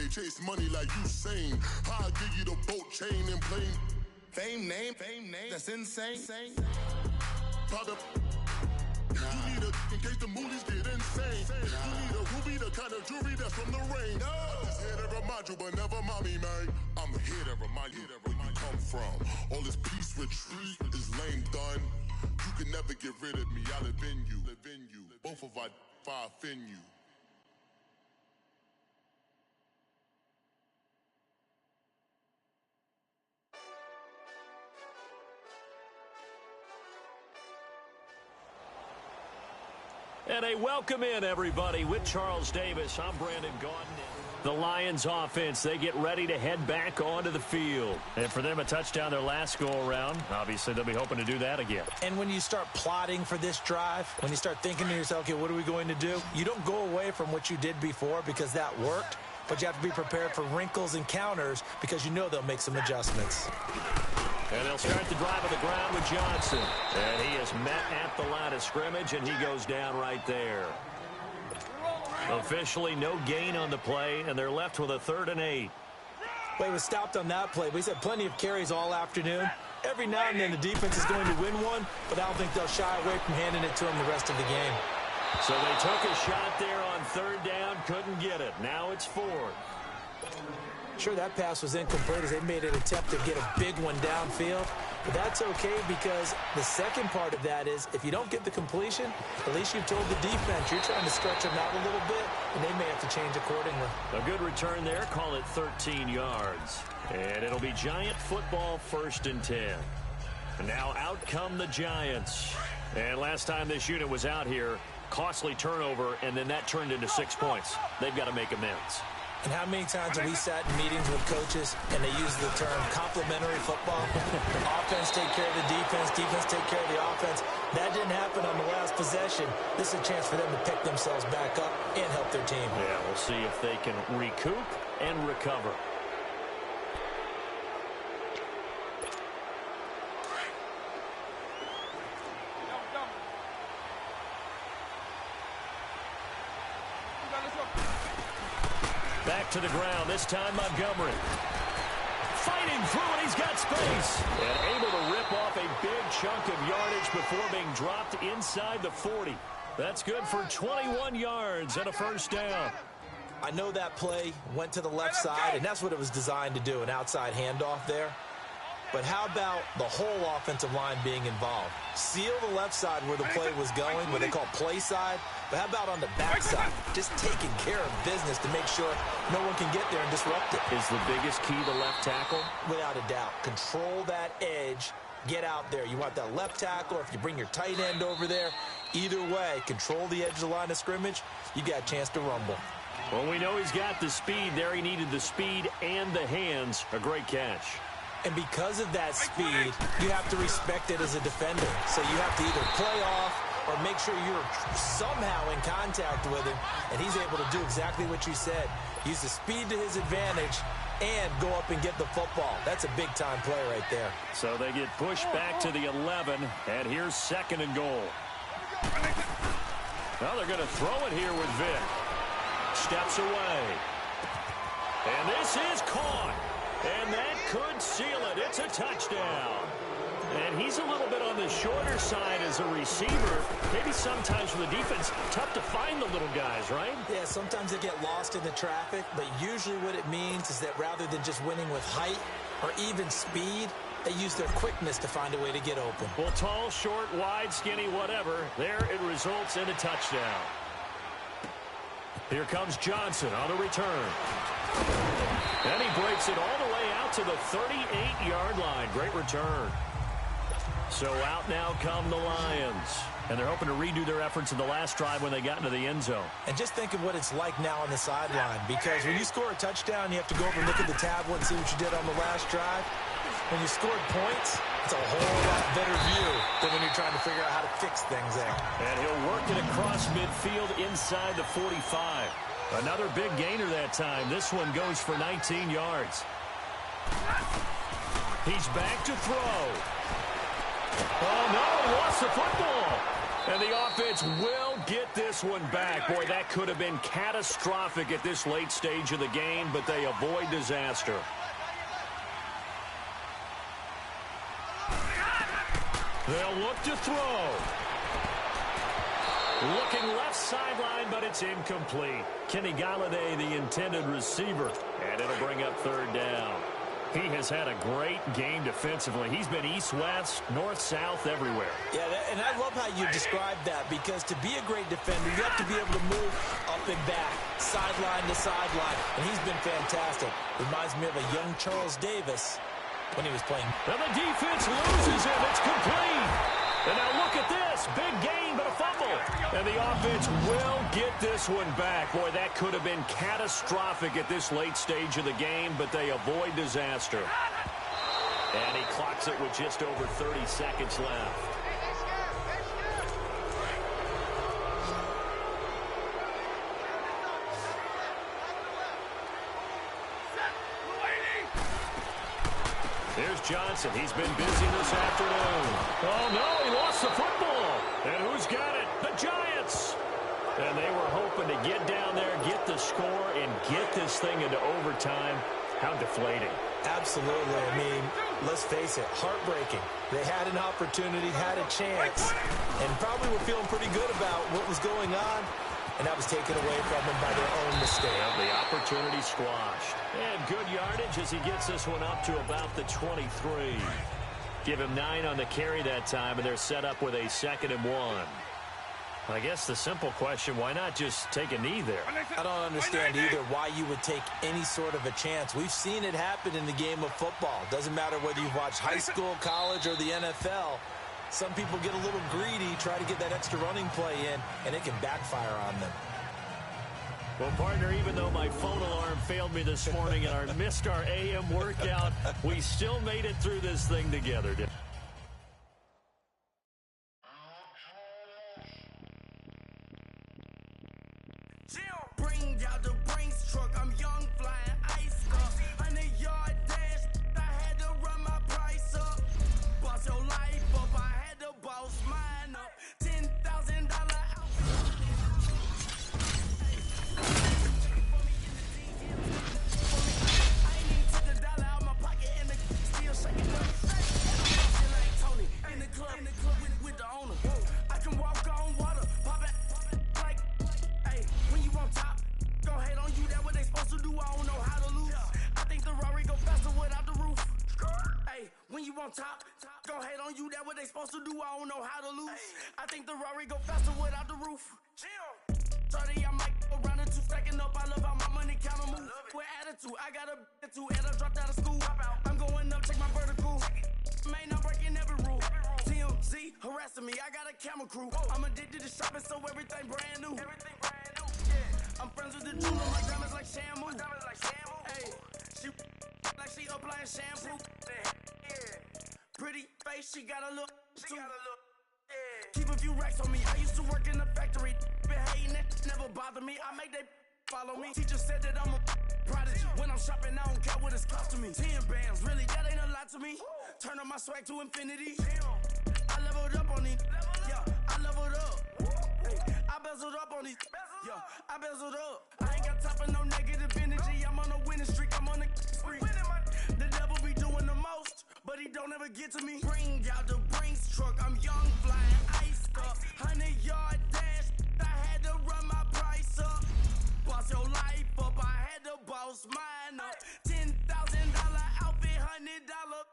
chase money like Usain. I'll give you the boat chain and plane. Fame name, that's insane. Pop up. You need a in case the movies get insane. You need a ruby, the kind of jewelry that's from the rain. I'm just here to remind you, but never mommy, man. I'm here to remind you where you come from. All this peace retreat is lame done. You can never get rid of me. I live in you. Both of our fire fin you. And a welcome in, everybody, with Charles Davis. I'm Brandon Gaudin. The Lions offense, they get ready to head back onto the field. And for them, a touchdown their last go-around. Obviously, they'll be hoping to do that again. And when you start plotting for this drive, when you start thinking to yourself, okay, what are we going to do? You don't go away from what you did before because that worked, but you have to be prepared for wrinkles and counters because you know they'll make some adjustments. And they'll start the drive on the ground with Johnson. And he is met at the line of scrimmage, and he goes down right there. Officially, no gain on the play, and they're left with a 3rd and 8. Well, he was stopped on that play, but he's had plenty of carries all afternoon. Every now and then the defense is going to win one, but I don't think they'll shy away from handing it to him the rest of the game. So they took a shot there on 3rd down, couldn't get it. Now it's 4th. Sure, that pass was incomplete as they made an attempt to get a big one downfield. But that's okay because the second part of that is if you don't get the completion, at least you've told the defense you're trying to stretch them out a little bit, and they may have to change accordingly. A good return there. Call it 13 yards. And it'll be Giant football 1st and 10. And now out come the Giants. And last time this unit was out here, costly turnover, and then that turned into 6 points. They've got to make amends. And how many times have we sat in meetings with coaches and they use the term complementary football? Offense take care of the defense, defense take care of the offense. That didn't happen on the last possession. This is a chance for them to pick themselves back up and help their team. Yeah, we'll see if they can recoup and recover. Back to the ground, this time Montgomery. Fighting through, and he's got space. And able to rip off a big chunk of yardage before being dropped inside the 40. That's good for 21 yards and a 1st down. I know that play went to the left side, and that's what it was designed to do, an outside handoff there. But how about the whole offensive line being involved? Seal the left side where the play was going, what they call play side. But how about on the back side? Just taking care of business to make sure no one can get there and disrupt it. Is the biggest key the left tackle? Without a doubt. Control that edge. Get out there. You want that left tackle, or if you bring your tight end over there, either way, control the edge of the line of scrimmage, you got a chance to rumble. Well, we know he's got the speed there. He needed the speed and the hands. A great catch. And because of that speed, you have to respect it as a defender. So you have to either play off or make sure you're somehow in contact with him, and he's able to do exactly what you said. Use the speed to his advantage and go up and get the football. That's a big-time play right there. So they get pushed back to the 11, and here's 2nd and goal. Well, they're going to throw it here with Vic. Steps away. And this is caught. And that could seal it. It's a touchdown. And he's a little bit on the shorter side as a receiver. Maybe sometimes for the defense, tough to find the little guys, right? Yeah, sometimes they get lost in the traffic, but usually what it means is that rather than just winning with height or even speed, they use their quickness to find a way to get open. Well, tall, short, wide, skinny, whatever, there it results in a touchdown. Here comes Johnson on the return. And he breaks it all the way out to the 38-yard line. Great return. So out now come the Lions. And they're hoping to redo their efforts in the last drive when they got into the end zone. And just think of what it's like now on the sideline. Because when you score a touchdown, you have to go over and look at the tablet and see what you did on the last drive. When you scored points, it's a whole lot better view than when you're trying to figure out how to fix things there. And he'll work it across midfield inside the 45. Another big gainer that time. This one goes for 19 yards. He's back to throw. Oh, no, lost the football. And the offense will get this one back. Boy, that could have been catastrophic at this late stage of the game, but they avoid disaster. They'll look to throw. Looking left sideline, but it's incomplete. Kenny Galladay, the intended receiver. And it'll bring up third down. He has had a great game defensively. He's been east-west, north-south, everywhere. Yeah, and I love how you described that, because to be a great defender, you have to be able to move up and back, sideline to sideline, and he's been fantastic. Reminds me of a young Charles Davis when he was playing. And the defense loses him. It's complete. And now look at this. Big gain, but a fumble. And the offense will get this one back. Boy, that could have been catastrophic at this late stage of the game, but they avoid disaster. And he clocks it with just over 30 seconds left. Here's Johnson. He's been busy this afternoon. Oh, no, he lost the football. And who's got it? The Giants. And they were hoping to get down there, get the score, and get this thing into overtime. How deflating. Absolutely. I mean, let's face it, heartbreaking. They had an opportunity, had a chance, and probably were feeling pretty good about what was going on. And that was taken away from them by their own mistake. Well, the opportunity squashed. And good yardage as he gets this one up to about the 23. Give him 9 on the carry that time, and they're set up with a 2nd and 1. I guess the simple question, why not just take a knee there? I don't understand either why you would take any sort of a chance. We've seen it happen in the game of football. Doesn't matter whether you've watched high school, college, or the NFL. Some people get a little greedy, try to get that extra running play in, and it can backfire on them. Well, partner, even though my phone alarm failed me this morning and I missed our AM workout, we still made it through this thing together. Bring out the Brinks truck, I'm young, flying ice up. 100-yard dash, I had to run my price up. Boss your life up, I had to boss mine up. $10,000 outfit. I ain't even took a dollar out my pocket and the still shaking up. Like Tony in the club with the owner. I can walk on water, pop it like, hey, when you on top, go hate on you, that what they supposed to do, I don't know how to lose. I think the Rari go faster without the roof. Hey, when you on top, go hate on you, that what they supposed to do, I don't know how to lose. I think the Rari go faster without the roof. 30, I might go round and 2 stacking up, I love how my money count on move. With attitude, I got a attitude, and I dropped out of school. I'm going up, check my vertical. Man, I'm breaking every rule. TMZ harassing me, I got a camera crew. I'm addicted to shopping, so everything brand new. I'm friends with the jeweler, my diamonds like Shamu. Hey, she like she applying shampoo. Pretty face, she got a look. Keep a few racks on me. I used to work in the factory. Been hating it, never bother me. I make they follow me. Teacher said that I'm a prodigy. When I'm shopping, I don't care what it's costing me. 10 bands, really, that ain't a lot to me. Turn up my swag to infinity. I leveled up on these. Yeah, I leveled up. I bezeled up on these. Yeah, I bezeled up. I ain't got time for no negative energy. I'm on a winning streak. I'm on a spree. The devil be doing the most, but he don't ever get to me. Bring out the Brinks truck. I'm young, flying ice up. 100-yard dash. I had to run my price up. Boss your life up. I had to boss mine up. $10,000 outfit, $100 up.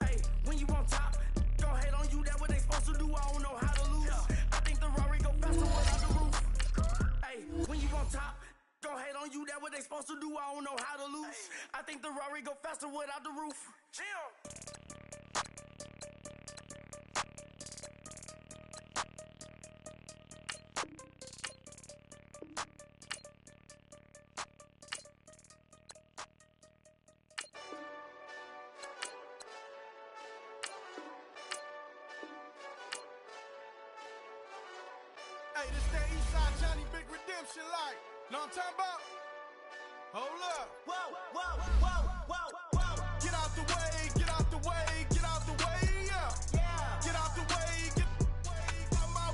Hey, when you on top, go hate on you. That what they supposed to do. I don't know how to lose. I think the Rari go faster without the roof. Hey, when you on top, go hate on you. That what they supposed to do. I don't know how to lose. I think the Rari go faster without the roof. Hey, this that Eastside Johnny Big Redemption like. Know what I'm talking about? Hold up. Whoa, whoa, whoa, whoa, whoa. Get out the way, get out the way, get out the way, yeah. Yeah. Get out the way, get out my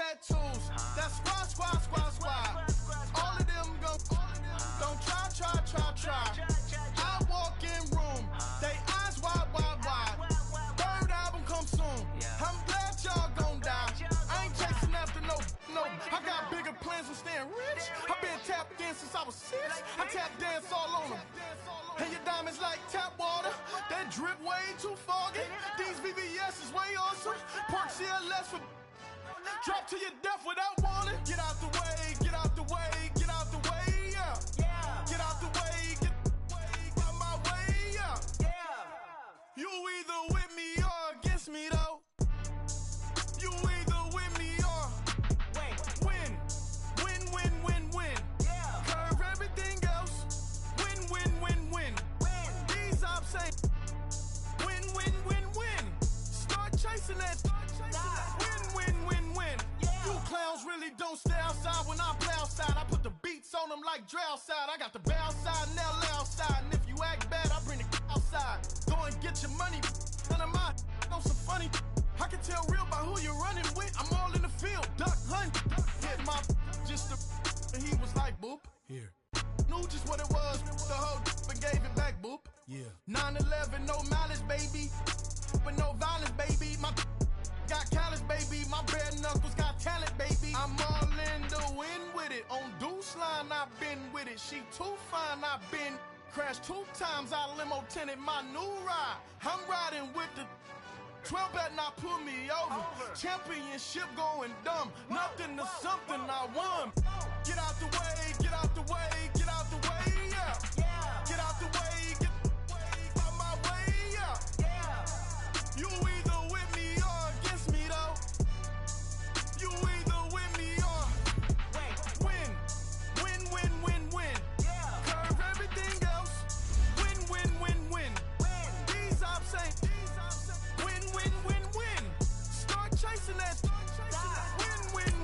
tattoos. That's squad. All of them don't try. I walk in room, they eyes wide. Third album come soon. I'm glad y'all gon' die. I ain't chasing after no. I got bigger plans than staying rich. I've been tapped in since I was 6. I tap dance all on them. And your diamonds like tap water. That drip way too foggy. These VVS is way awesome. Park CLS for drop to your death without warning. Get out the way, yeah. Get out the way, get out my way, yeah. You either with me or against me, though. You either with me or win. Curve everything else. Win. These ops ain't win. Start chasing that. Win. You clowns really don't stay outside when I play outside. I put the beats on them like Dre outside. I got the bow side and they'll outside. And if you act bad, I bring the outside. Go and get your money. None of my know some funny. I can tell real by who you're running with. I'm all in the field. Duck hunt. Hit my just and he was like, boop. Here. Knew just what it was. The whole and gave it back, boop. Yeah. 9/11, no malice, baby. But no violence, baby. My got callous, baby. My bare knuckles got talent, baby. I'm all in the wind with it. On Deuce line, I've been with it. She too fine, I've been crashed 2 times. I limo tinted my new ride. I'm riding with the 12 better not pull me over. Championship going dumb. Nothing to something I won. Get out the way, yeah. Get out the way, get out my way, yeah. You either with me or against me, though. You either with me or win. Curve everything else. Win. These ops ain't win. Start chasing that. Win.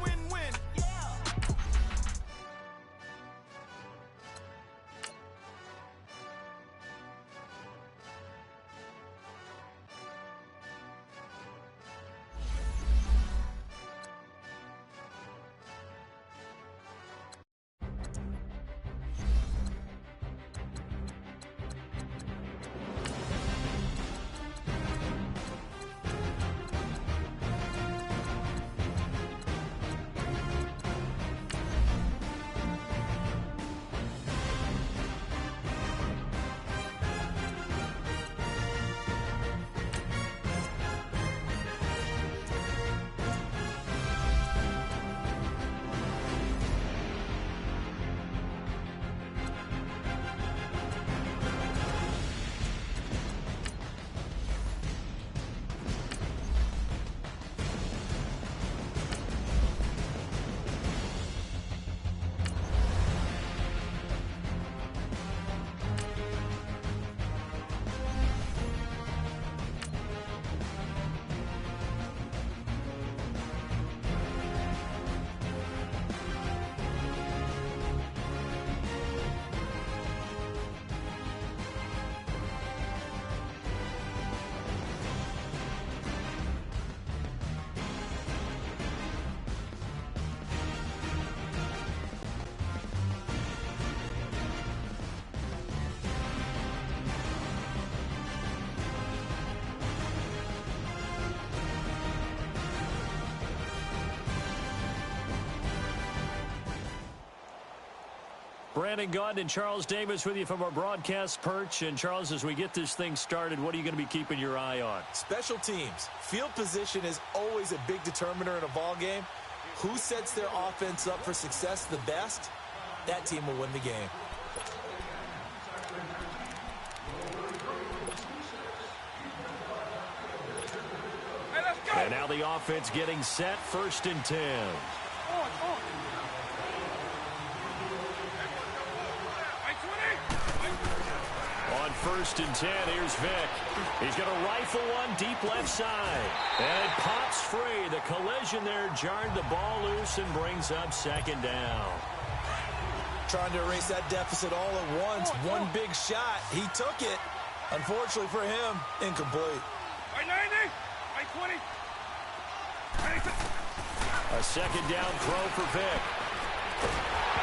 Brandon Gaudin and Charles Davis with you from our broadcast perch. And, Charles, as we get this thing started, what are you going to be keeping your eye on? Special teams. Field position is always a big determiner in a ball game. Who sets their offense up for success the best, that team will win the game. And now the offense getting set, 1st and 10. On 1st and 10, here's Vick. He's going to rifle one deep left side. And it pops free. The collision there jarred the ball loose and brings up 2nd down. Trying to erase that deficit all at once. One big shot. He took it. Unfortunately for him, incomplete. By 90, by 20. A second down throw for Vic.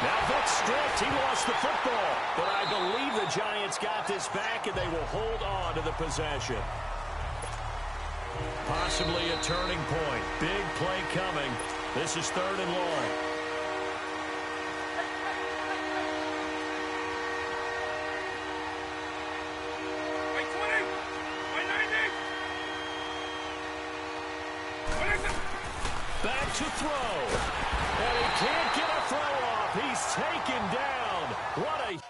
Now Vic's stripped. He lost the football. But I believe the Giants got this back, and they will hold on to the possession. Possibly a turning point. Big play coming. This is 3rd and long. Back to throw. And he can't get a throw off. He's taken down. What a...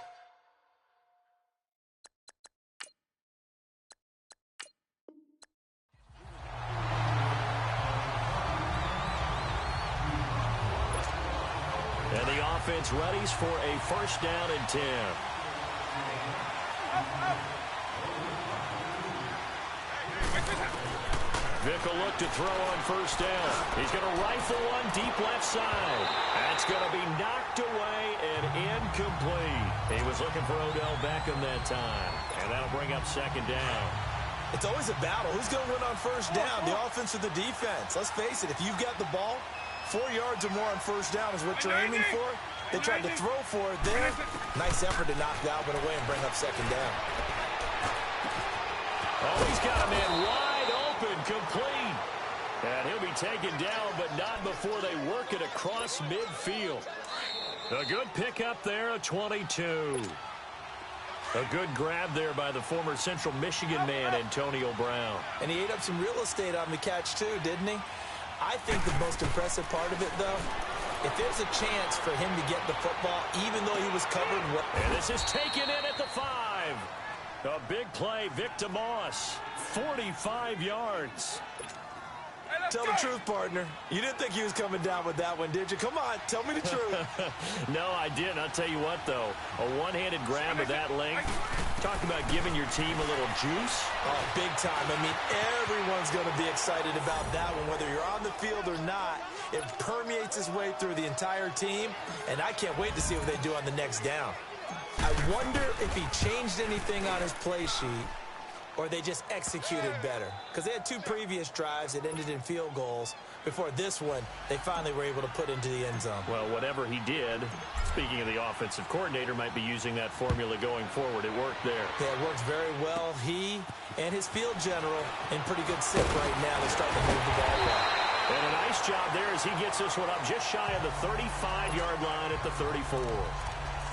And the offense readies for a 1st down and 10. Vic will look to throw on 1st down. He's going to rifle one deep left side. That's going to be knocked away and incomplete. He was looking for Odell Beckham that time. And that'll bring up 2nd down. It's always a battle. Who's going to win on 1st down, the offense or the defense? Let's face it, if you've got the ball, 4 yards or more on 1st down is what you're aiming for. They tried to throw for it there. Nice effort to knock Dalvin away and bring up 2nd down. Oh, he's got a man wide open, complete. And he'll be taken down, but not before they work it across midfield. A good pickup there, a 22. A good grab there by the former Central Michigan man, Antonio Brown. And he ate up some real estate on the catch, too, didn't he? I think the most impressive part of it, though, if there's a chance for him to get the football, even though he was covered... And this is taken in at the 5. A big play, Victor Moss, 45 yards. Tell the truth, partner. You didn't think he was coming down with that one, did you? Come on, tell me the truth. No, I didn't. I'll tell you what, though. A one-handed grab of that length. Talk about giving your team a little juice. Oh, big time. I mean, everyone's going to be excited about that one, whether you're on the field or not. It permeates its way through the entire team, and I can't wait to see what they do on the next down. I wonder if he changed anything on his play sheet or they just executed better. Because they had 2 previous drives that ended in field goals. Before this one, they finally were able to put into the end zone. Well, whatever he did, speaking of the offensive coordinator, might be using that formula going forward. It worked there. Yeah, it works very well. He and his field general in pretty good sync right now. They're starting to move the ball well. And a nice job there as he gets this one up just shy of the 35-yard line at the 34.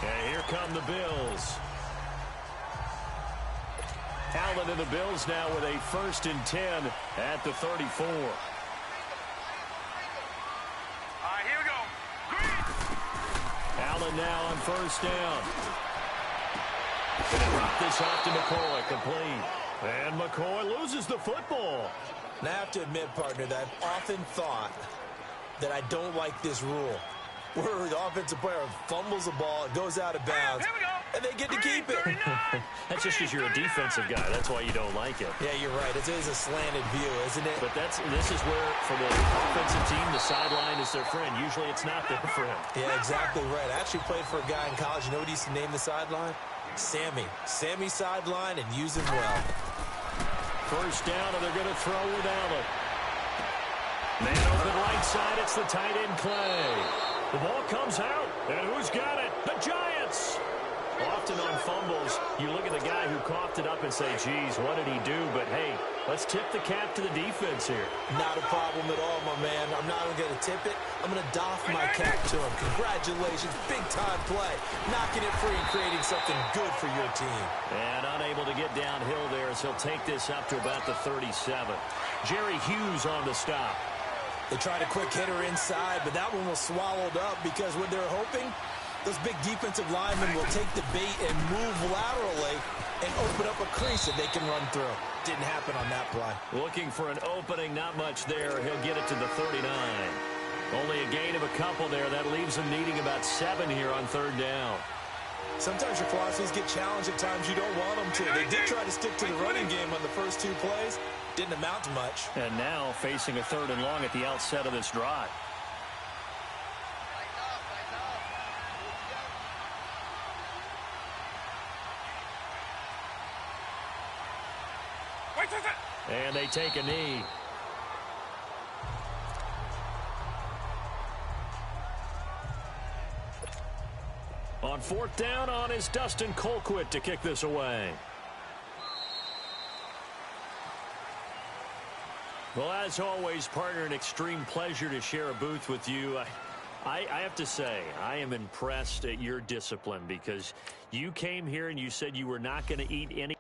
And here come the Bills. Allen and the Bills now with a 1st and 10 at the 34. All right, here we go. Allen now on 1st down. Gonna drop this off to McCoy, complete. And McCoy loses the football. And I have to admit, partner, that I've often thought that I don't like this rule, where the offensive player fumbles the ball, it goes out of bounds, and they get to keep it. That's just because you're a defensive guy. That's why you don't like it. Yeah, you're right. It is a slanted view, isn't it? But this is where, for the offensive team, the sideline is their friend. Usually it's not their friend. Yeah, exactly right. I actually played for a guy in college. You know what he used to name the sideline? Sammy. Sammy sideline, and use him well. 1st down, and they're going to throw with Allen. Man open right side, it's the tight end Clay. The ball comes out, and who's got it? The Giants! Often on fumbles, you look at the guy who coughed it up and say, geez, what did he do? But, hey, let's tip the cap to the defense here. Not a problem at all, my man. I'm not even going to tip it. I'm going to doff my cap to him. Congratulations. Big-time play. Knocking it free and creating something good for your team. And unable to get downhill there as he'll take this up to about the 37. Jerry Hughes on the stop. They tried a quick hitter inside, but that one was swallowed up because what they're hoping, those big defensive linemen will take the bait and move laterally and open up a crease that they can run through. Didn't happen on that play. Looking for an opening, not much there. He'll get it to the 39. Only a gain of a couple there. That leaves them needing about 7 here on 3rd down. Sometimes your philosophies get challenged at times you don't want them to. They did try to stick to the running game on the first 2 plays. Didn't amount to much. And now facing a 3rd and long at the outset of this drive. And they take a knee. On fourth down on is Dustin Colquitt to kick this away. Well, as always, partner, an extreme pleasure to share a booth with you. I have to say, I am impressed at your discipline because you came here and you said you were not going to eat any.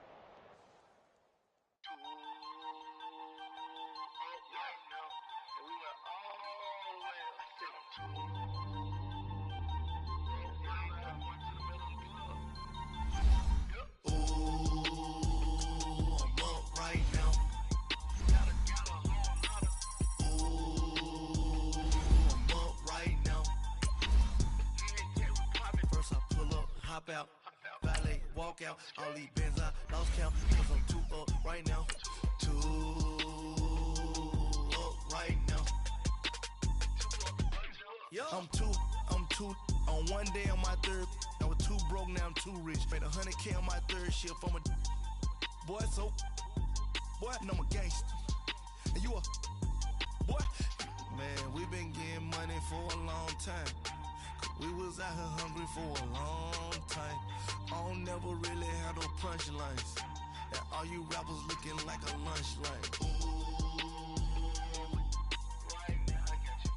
Out, valet, walk out, all these bins I lost count, cause I'm too up right now, I'm two, on one day on my third, I was too broke, now I'm too rich, made 100K on my third shift, I'm a boy, so, boy, and I'm a gangster, and you a, boy, man, we been getting money for a long time. We was out here hungry for a long time. I don't never really have no punchlines. And all you rappers looking like a lunch line. Right now, I got you.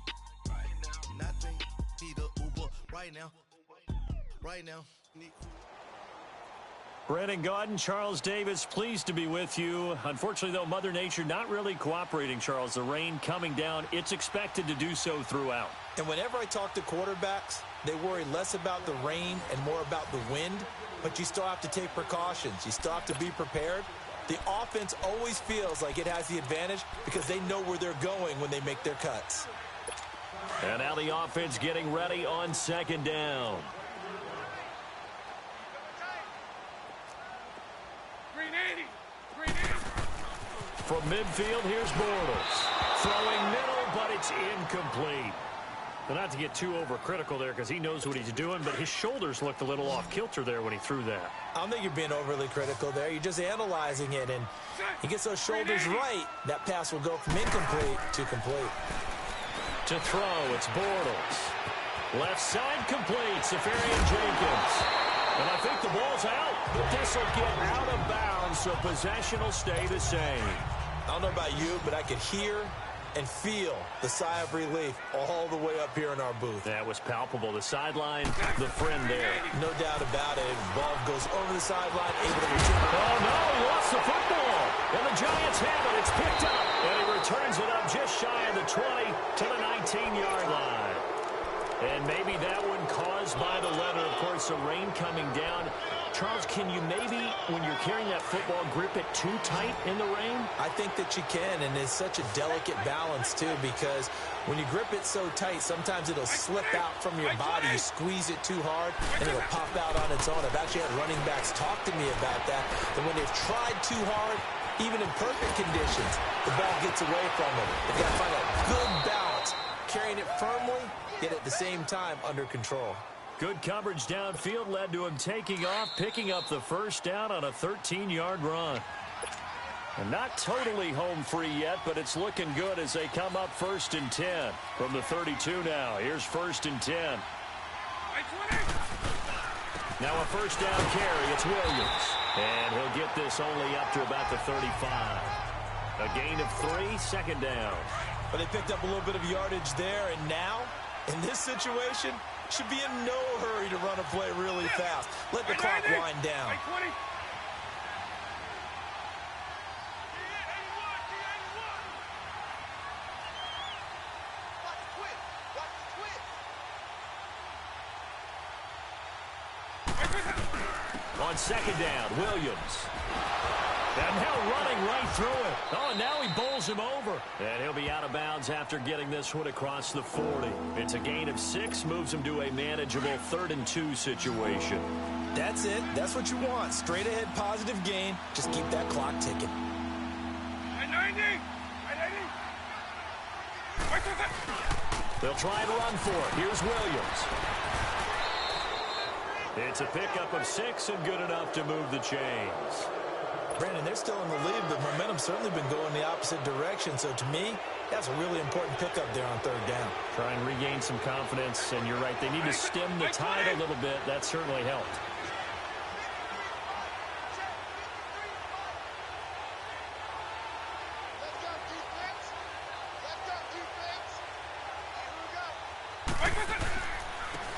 Right now. Nothing. Need a Uber. Right now. Right now. Brandon Gaudin, Charles Davis, pleased to be with you. Unfortunately, though, Mother Nature not really cooperating, Charles. The rain coming down. It's expected to do so throughout. And whenever I talk to quarterbacks, they worry less about the rain and more about the wind, but you still have to take precautions. You still have to be prepared. The offense always feels like it has the advantage because they know where they're going when they make their cuts. And now the offense getting ready on second down. From midfield, here's Bortles. Throwing middle, but it's incomplete. But not to get too overcritical there because he knows what he's doing, but his shoulders looked a little off kilter there when he threw that. I don't think you're being overly critical there. You're just analyzing it, and he gets those shoulders right. That pass will go from incomplete to complete. To throw, it's Bortles. Left side complete, Safarian Jenkins. And I think the ball's out, but this will get out of bounds, so possession will stay the same. I don't know about you, but I could hear and feel the sigh of relief all the way up here in our booth. That was palpable. The sideline, the friend there. No doubt about it. Ball goes over the sideline, able to return. Oh, no, he lost the football. And the Giants have it. It's picked up. And he returns it up just shy of the 20 to the 19-yard line. And maybe that one caused by the weather. Of course, the rain coming down. Charles, can you maybe, when you're carrying that football, grip it too tight in the rain? I think that you can, and it's such a delicate balance, too, because when you grip it so tight, sometimes it'll slip out from your body. You squeeze it too hard, and it'll pop out on its own. I've actually had running backs talk to me about that, and when they've tried too hard, even in perfect conditions, the ball gets away from them. They've got to find a good balance, carrying it firmly, yet at the same time under control. Good coverage downfield led to him taking off, picking up the first down on a 13-yard run. And not totally home free yet, but it's looking good as they come up 1st and 10 from the 32 now. Here's 1st and 10. Now a first down carry. It's Williams. And he'll get this only up to about the 35. A gain of 3, second down. But they picked up a little bit of yardage there, and now, in this situation, should be in no hurry to run a play really fast. Let the clock wind down. On second down, Williams. And now running right through it. Oh, and now he bowls him over. And he'll be out of bounds after getting this one across the 40. It's a gain of 6, moves him to a manageable 3rd and 2 situation. That's it. That's what you want. Straight ahead positive gain. Just keep that clock ticking. They'll try and run for it. Here's Williams. It's a pickup of 6 and good enough to move the chains. Brandon, they're still in the lead, but momentum's certainly been going the opposite direction. So to me, that's a really important pickup there on third down. Try and regain some confidence, and you're right. They need to stem the tide a little bit. That certainly helped.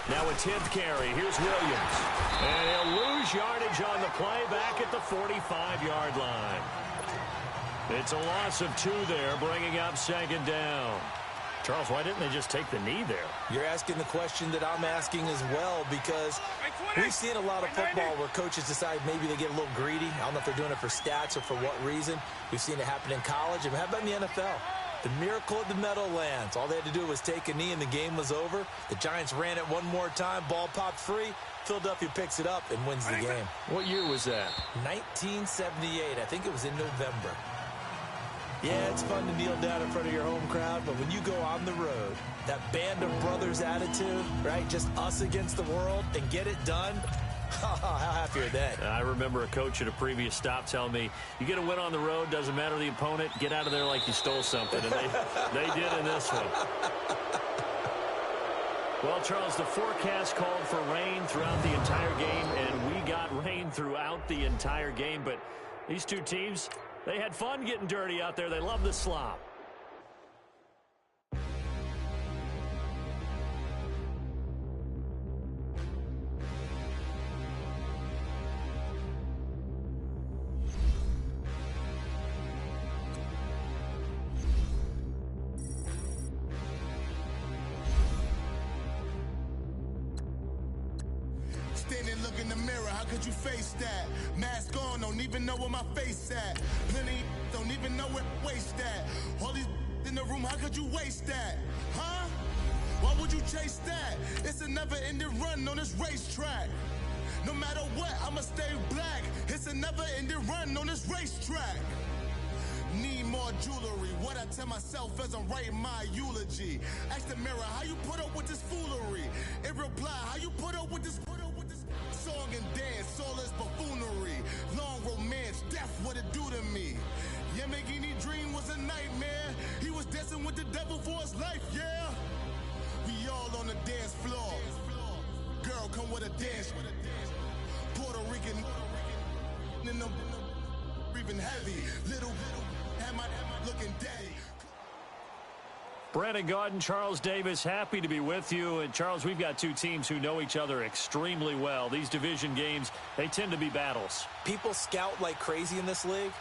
Now a 10th carry. Here's Williams. And he'll lose yardage on the play back at the 45-yard line. It's a loss of 2 there, bringing up second down. Charles, why didn't they just take the knee there? You're asking the question that I'm asking as well, because we've seen a lot of football where coaches decide maybe they get a little greedy. I don't know if they're doing it for stats or for what reason. We've seen it happen in college. And how about in the NFL? The miracle of the Meadowlands. All they had to do was take a knee and the game was over. The Giants ran it one more time. Ball popped free. Philadelphia picks it up and wins the game. What year was that? 1978. I think it was in November. Yeah, it's fun to kneel down in front of your home crowd, but when you go on the road, that band of brothers attitude, right? Just us against the world and get it done. How happy are they? I remember a coach at a previous stop telling me, you get a win on the road, doesn't matter the opponent, get out of there like you stole something. And they did in this one. Well, Charles, the forecast called for rain throughout the entire game, and we got rain throughout the entire game. But these two teams, they had fun getting dirty out there. They love the slop. Standing, look in the mirror, how could you face that? Mask on, don't even know where my face at. Plenty, don't even know where waste at. All these in the room, how could you waste that? Huh? Why would you chase that? It's a never-ending run on this racetrack. No matter what, I'ma stay black. It's a never-ending run on this racetrack. Need more jewelry. What I tell myself as I'm writing my eulogy. Ask the mirror, how you put up with this foolery? It reply, how you put up with this song and dance, all this buffoonery. Long romance, death, what it do to me. Yamagini dream was a nightmare. He was dancing with the devil for his life, yeah. We all on the dance floor. Girl, come with a dance. Puerto Rican in them breathing heavy. Little am I looking daddy. Brandon Gaudin, Charles Davis, happy to be with you. And, Charles, we've got two teams who know each other extremely well. These division games, they tend to be battles. People scout like crazy in this league,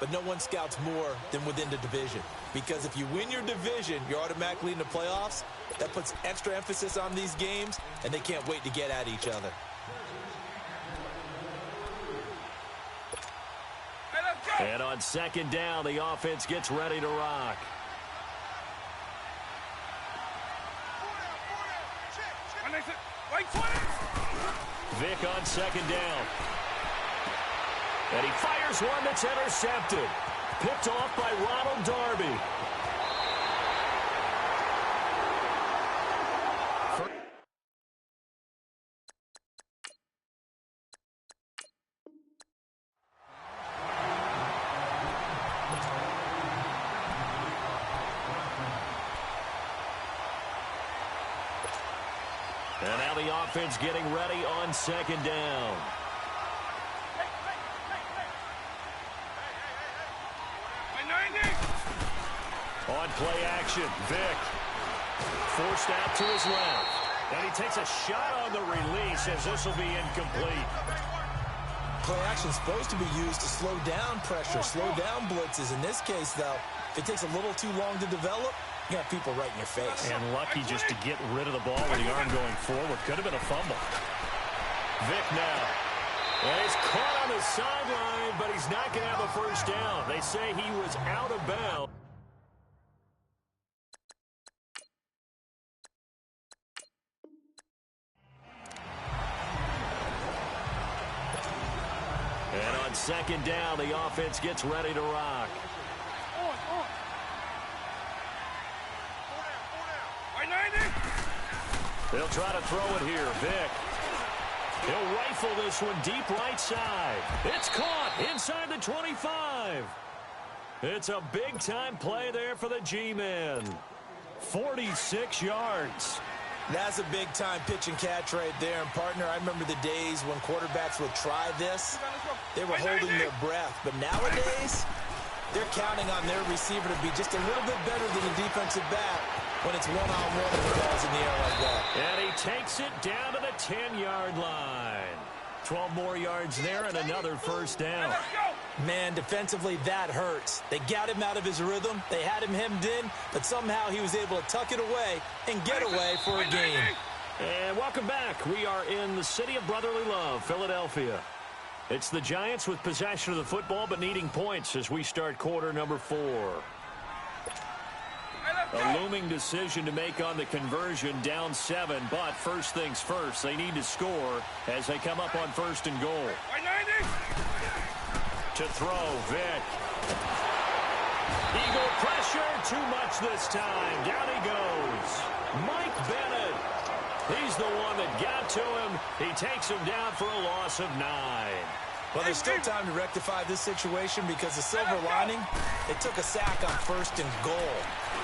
but no one scouts more than within the division. Because if you win your division, you're automatically in the playoffs. That puts extra emphasis on these games, and they can't wait to get at each other. And on second down, the offense gets ready to rock. Vic on second down. And he fires one that's intercepted. Picked off by Ronald Darby. And now the offense getting ready on second down. On play action, Vic. Forced out to his left. And he takes a shot on the release as this will be incomplete. Play action's supposed to be used to slow down pressure, slow down blitzes. In this case, though, if it takes a little too long to develop, you got people right in your face. And lucky just to get rid of the ball with the arm going forward. Could have been a fumble. Vic now. And he's caught on the sideline, but he's not going to have a first down. They say he was out of bounds. And on second down, the offense gets ready to rock. They'll try to throw it here. Vic He'll rifle this one deep right side. It's caught inside the 25. It's a big-time play there for the G-men. 46 yards. That's a big-time pitch and catch right there. And, partner, I remember the days when quarterbacks would try this. They were holding their breath. But nowadays, they're counting on their receiver to be just a little bit better than the defensive back when it's one-on-one and the ball's in the air like that. And he takes it down to the 10-yard line. 12 more yards there and another first down. Man, defensively, that hurts. They got him out of his rhythm. They had him hemmed in, but somehow he was able to tuck it away and get away for a gain. And welcome back. We are in the city of brotherly love, Philadelphia. It's the Giants with possession of the football but needing points as we start quarter number 4. A looming decision to make on the conversion, down 7, but first things first, they need to score as they come up on first and goal. To throw, Vic. Eagle pressure, too much this time. Down he goes. Mike Bennett. He's the one that got to him. He takes him down for a loss of 9. Well, there's still time to rectify this situation because the silver lining, they took a sack on first and goal.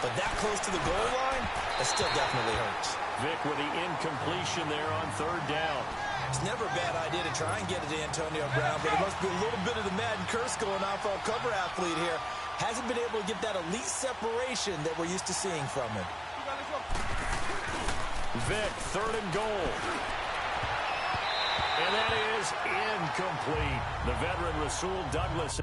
But that close to the goal line, that still definitely hurts. Vic with the incompletion there on third down. It's never a bad idea to try and get it to Antonio Brown, but it must be a little bit of the Madden curse going on for our cover athlete here. Hasn't been able to get that elite separation that we're used to seeing from him. Vic, third and goal. And that is incomplete. The veteran Rasul Douglas.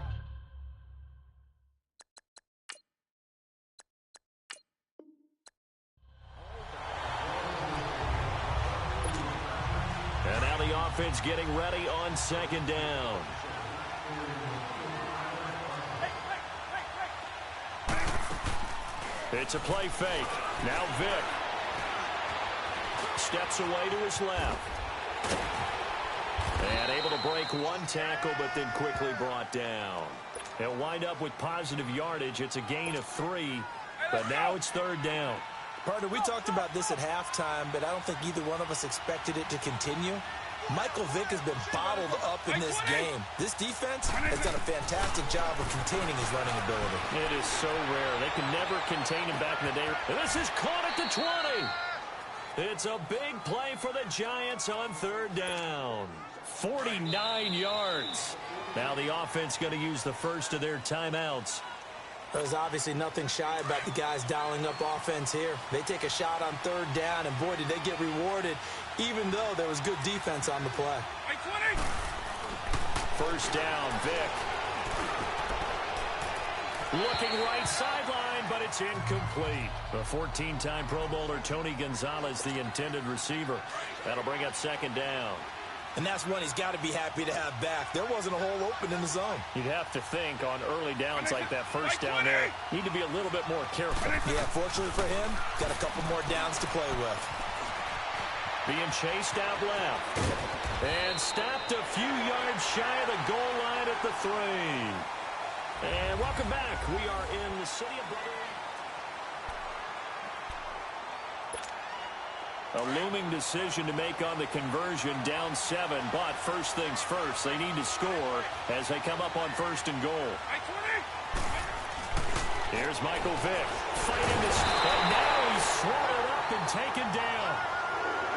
And now the offense getting ready on second down. It's a play fake. Now Vic. Steps away to his left. And able to break one tackle, but then quickly brought down. He'll wind up with positive yardage. It's a gain of 3, but now it's third down. Partner, we talked about this at halftime, but I don't think either one of us expected it to continue. Michael Vick has been bottled up in this game. This defense has done a fantastic job of containing his running ability. It is so rare. They can never contain him back in the day. And this is caught at the 20. It's a big play for the Giants on third down. 49 yards. Now the offense going to use the first of their timeouts. There's obviously nothing shy about the guys dialing up offense here. They take a shot on third down, and boy, did they get rewarded, even though there was good defense on the play. First down, Vic. Looking right sideline, but it's incomplete. The 14-time Pro Bowler Tony Gonzalez, the intended receiver. That'll bring up second down. And that's one he's got to be happy to have back. There wasn't a hole open in the zone. You'd have to think on early downs like that first down there, need to be a little bit more careful. Yeah, fortunately for him, got a couple more downs to play with. Being chased out left. And stopped a few yards shy of the goal line at the 3. And welcome back. We are in the city of brotherly. A looming decision to make on the conversion, down 7, but first things first, they need to score as they come up on first and goal. Here's Michael Vick fighting this, and now he's swallowed up and taken down.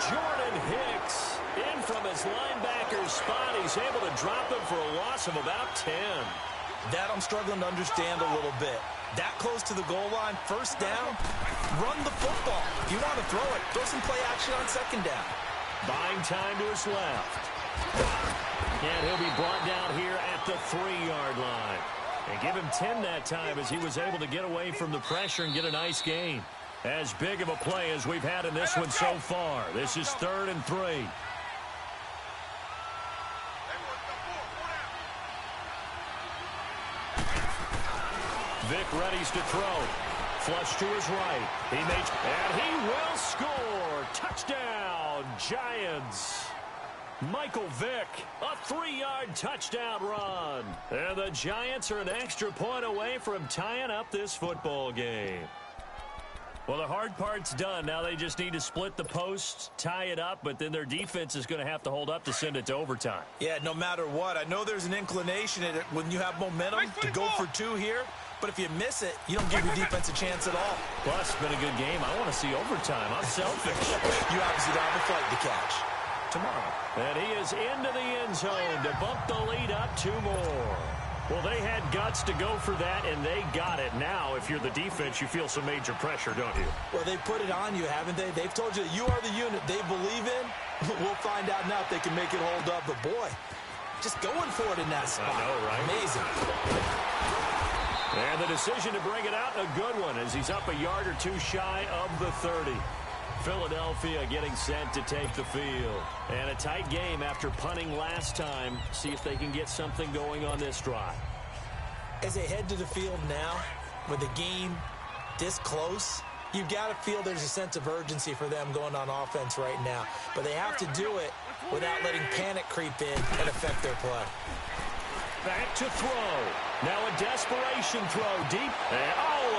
Jordan Hicks in from his linebacker's spot. He's able to drop him for a loss of about 10. That I'm struggling to understand a little bit. That close to the goal line, first down, run the football. If you want to throw it, throw some play action on second down. Buying time to his left. And he'll be brought down here at the 3-yard line. And give him 10 that time as he was able to get away from the pressure and get a nice gain. As big of a play as we've had in this one so far. This is 3rd and 3. Vic readies to throw. Flush to his right. And he will score. Touchdown, Giants. Michael Vick, a 3-yard touchdown run. And the Giants are an extra point away from tying up this football game. Well, the hard part's done. Now they just need to split the posts, tie it up, but then their defense is going to have to hold up to send it to overtime. Yeah, no matter what. I know there's an inclination in it when you have momentum to go for two here, but if you miss it, you don't give your defense a chance at all. Plus, it's been a good game. I want to see overtime. I'm selfish. You obviously don't have a flight to catch tomorrow. And he is into the end zone to bump the lead up 2 more. Well, they had guts to go for that, and they got it. Now, if you're the defense, you feel some major pressure, don't you? Well, they put it on you, haven't they? They've told you that you are the unit they believe in. We'll find out now if they can make it hold up. But, boy, just going for it in that spot. I know, right? Amazing. And the decision to bring it out, a good one, as he's up a yard or two shy of the 30. Philadelphia getting set to take the field. And a tight game after punting last time. See if they can get something going on this drive. As they head to the field now, with the game this close, you've got to feel there's a sense of urgency for them going on offense right now. But they have to do it without letting panic creep in and affect their play. Back to throw. Now a desperation throw deep. And,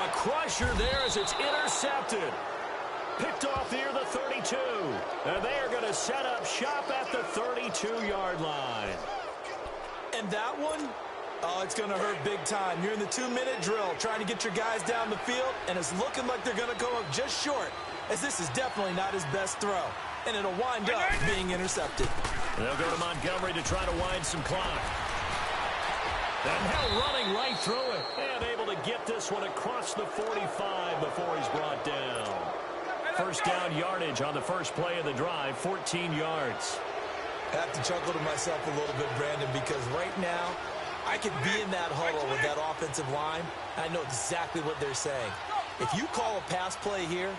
a crusher there as it's intercepted. Picked off near the 32. And they are going to set up shop at the 32-yard line. And that one, it's going to hurt big time. You're in the 2-minute drill trying to get your guys down the field, and it's looking like they're going to come up just short, as this is definitely not his best throw. And it'll wind up being intercepted. They'll go to Montgomery to try to wind some clock. And now running right through it. And able to get this one across the 45 before he's brought down. First down yardage on the first play of the drive, 14 yards. I have to chuckle to myself a little bit, Brandon, because right now I could be in that huddle with that offensive line. I know exactly what they're saying. If you call a pass play here,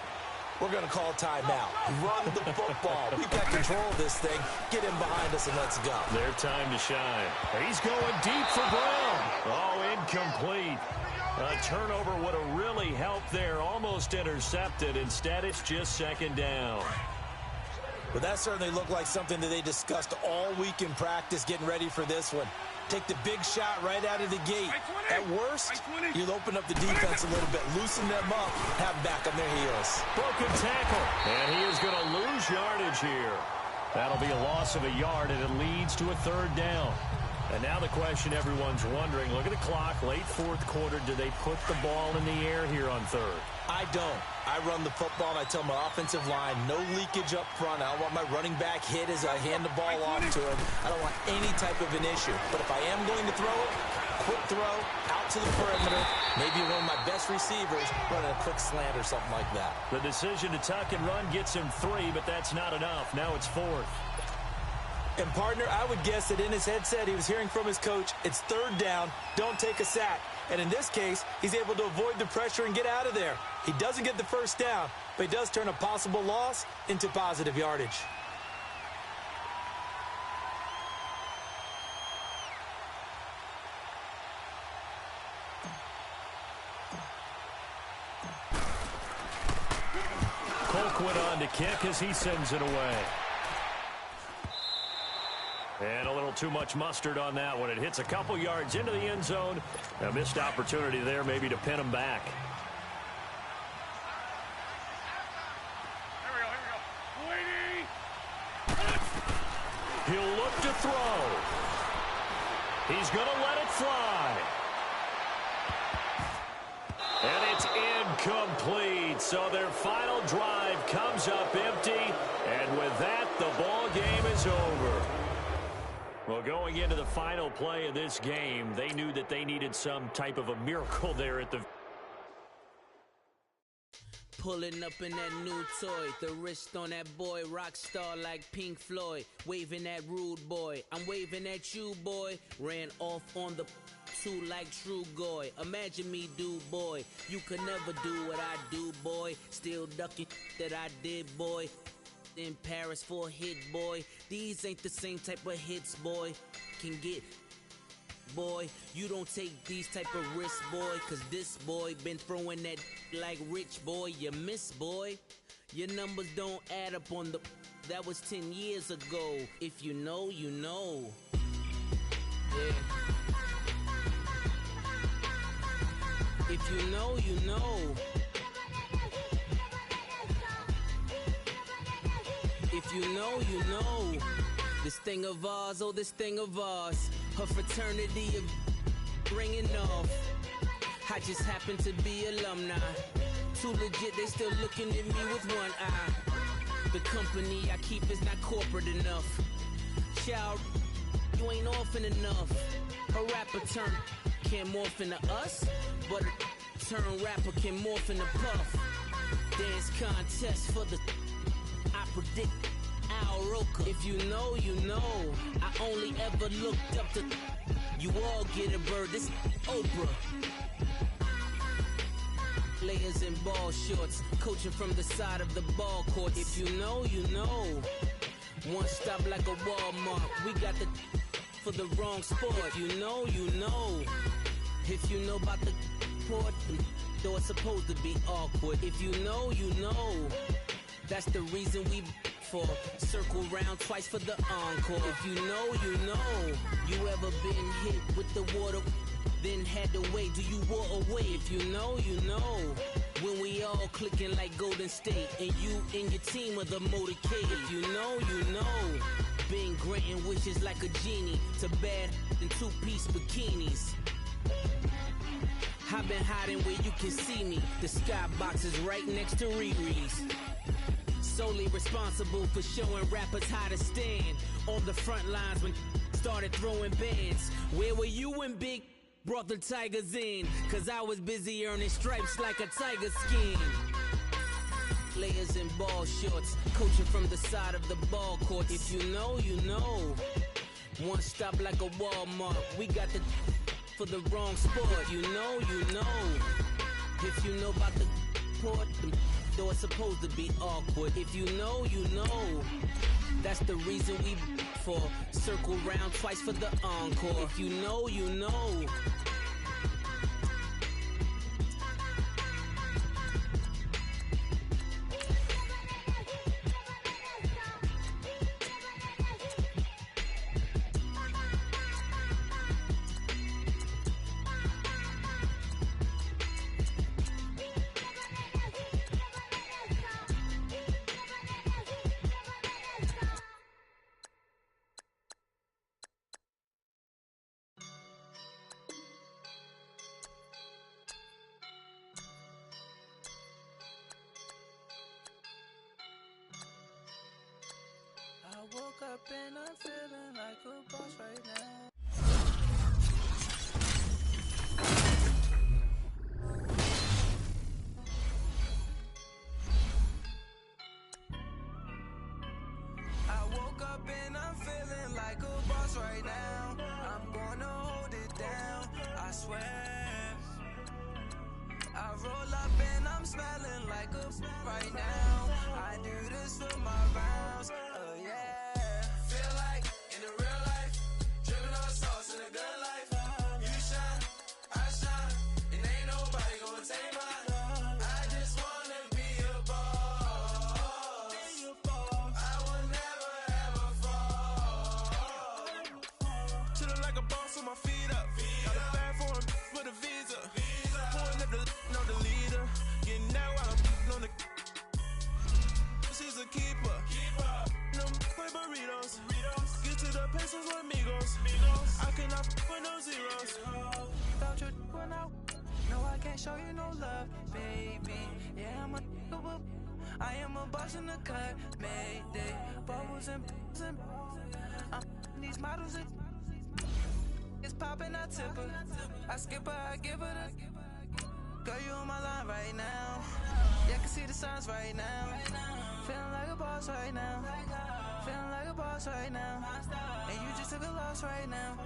we're going to call a timeout. Run the football. We've got control of this thing. Get him behind us and let's go. Their time to shine. He's going deep for Brown. Oh, incomplete. A turnover would have really helped there. Almost intercepted. Instead, it's just second down. But that certainly looked like something that they discussed all week in practice getting ready for this one. Take the big shot right out of the gate. At worst, you'll open up the defense a little bit, loosen them up, have them back on their heels. Broken tackle. And he is going to lose yardage here. That'll be a loss of a yard, and it leads to a third down. And now the question everyone's wondering, look at the clock, late fourth quarter, do they put the ball in the air here on third? I don't. I run the football, and I tell my offensive line, no leakage up front. I don't want my running back hit as I hand the ball off to him. I don't want any type of an issue. But if I am going to throw it, quick throw, out to the perimeter, maybe one of my best receivers running a quick slant or something like that. The decision to tuck and run gets him 3, but that's not enough. Now it's 4th. And, partner, I would guess that in his headset he was hearing from his coach, it's third down, don't take a sack. And in this case, he's able to avoid the pressure and get out of there. He doesn't get the first down, but he does turn a possible loss into positive yardage. Colquitt on to kick as he sends it away. And a little too much mustard on that one. It hits a couple yards into the end zone. A missed opportunity there maybe to pin him back. Here we go. He'll look to throw. He's going to let it fly. And it's incomplete. So their final drive comes up empty. And with that, the ball game is over. Well, going into the final play of this game, they knew that they needed some type of a miracle there at the... Pulling up in that new toy, the wrist on that boy, rock star like Pink Floyd, waving at rude boy, I'm waving at you boy, ran off on the two like true goy, imagine me do boy, you could never do what I do boy, still ducking that I did boy, in Paris for a hit boy, these ain't the same type of hits boy, can get boy, you don't take these type of risks boy, cause this boy been throwing that like rich boy, you miss boy, your numbers don't add up on the, that was 10 years ago, if you know, you know, yeah, if you know, you know, If you know, you know. This thing of ours, oh, this thing of ours. Her fraternity of ringing off. I just happen to be alumni. Too legit, they still looking at me with one eye. The company I keep is not corporate enough. Child, you ain't orphan enough. A rapper turn can't morph into us, but a turn rapper can morph into Puff. Dance contest for the I predict Al Roker. If you know, you know. I only ever looked up to you all get a bird. This Oprah. Layers in ball shorts, coaching from the side of the ball court. If you know, you know. One stop like a Walmart. We got the for the wrong sport. If you know, you know. If you know about the port, though it's supposed to be awkward. If you know, you know. That's the reason we for circle round twice for the encore. If you know, you know. You ever been hit with the water? Then had to wait, do you walk away? If you know, you know. When we all clicking like Golden State, and you and your team are the motorcade. If you know, you know. Been granting wishes like a genie to bad in two-piece bikinis. I've been hiding where you can see me. The skybox is right next to Riri's. Solely responsible for showing rappers how to stand on the front lines when started throwing bands. Where were you when Big brought the Tigers in? Cause I was busy earning stripes like a tiger skin. Layers in ball shorts, coaching from the side of the ball court. If you know, you know. One stop like a Walmart. We got the for the wrong sport. You know, you know. If you know about the port, though it's supposed to be awkward. If you know, you know. That's the reason we for circle round twice for the encore. If you know, you know. I woke up and I'm feeling like a boss right now. I woke up and I'm feeling like a boss right now. I'm gonna hold it down, I swear. I roll up and I'm smelling like a right now. I do this for my rounds, yeah. Feel like in the real life, dripping on sauce in a good life. You shine, I shine, and ain't nobody gonna take mine. I just wanna be a boss. I will never ever fall. Chillin' like a boss with my feet up. Got a bag for him with a visa. Pulling up the know the leader. Getting out while I'm on the. She's a keeper. No play burritos. Get to the pesos with amigos. I cannot with no zeros. Without your when out. No, I can't show you no love, baby. Yeah, I'm a whoop. I am a boss in the cut. Mayday. Bubbles and I'm these models. It's popping, I tip her. I skip her, I give her the. Girl, you on my line right now. Yeah, I can see the signs right now. Feeling like a boss right now. Feeling like a boss right now. And you just took a loss right now.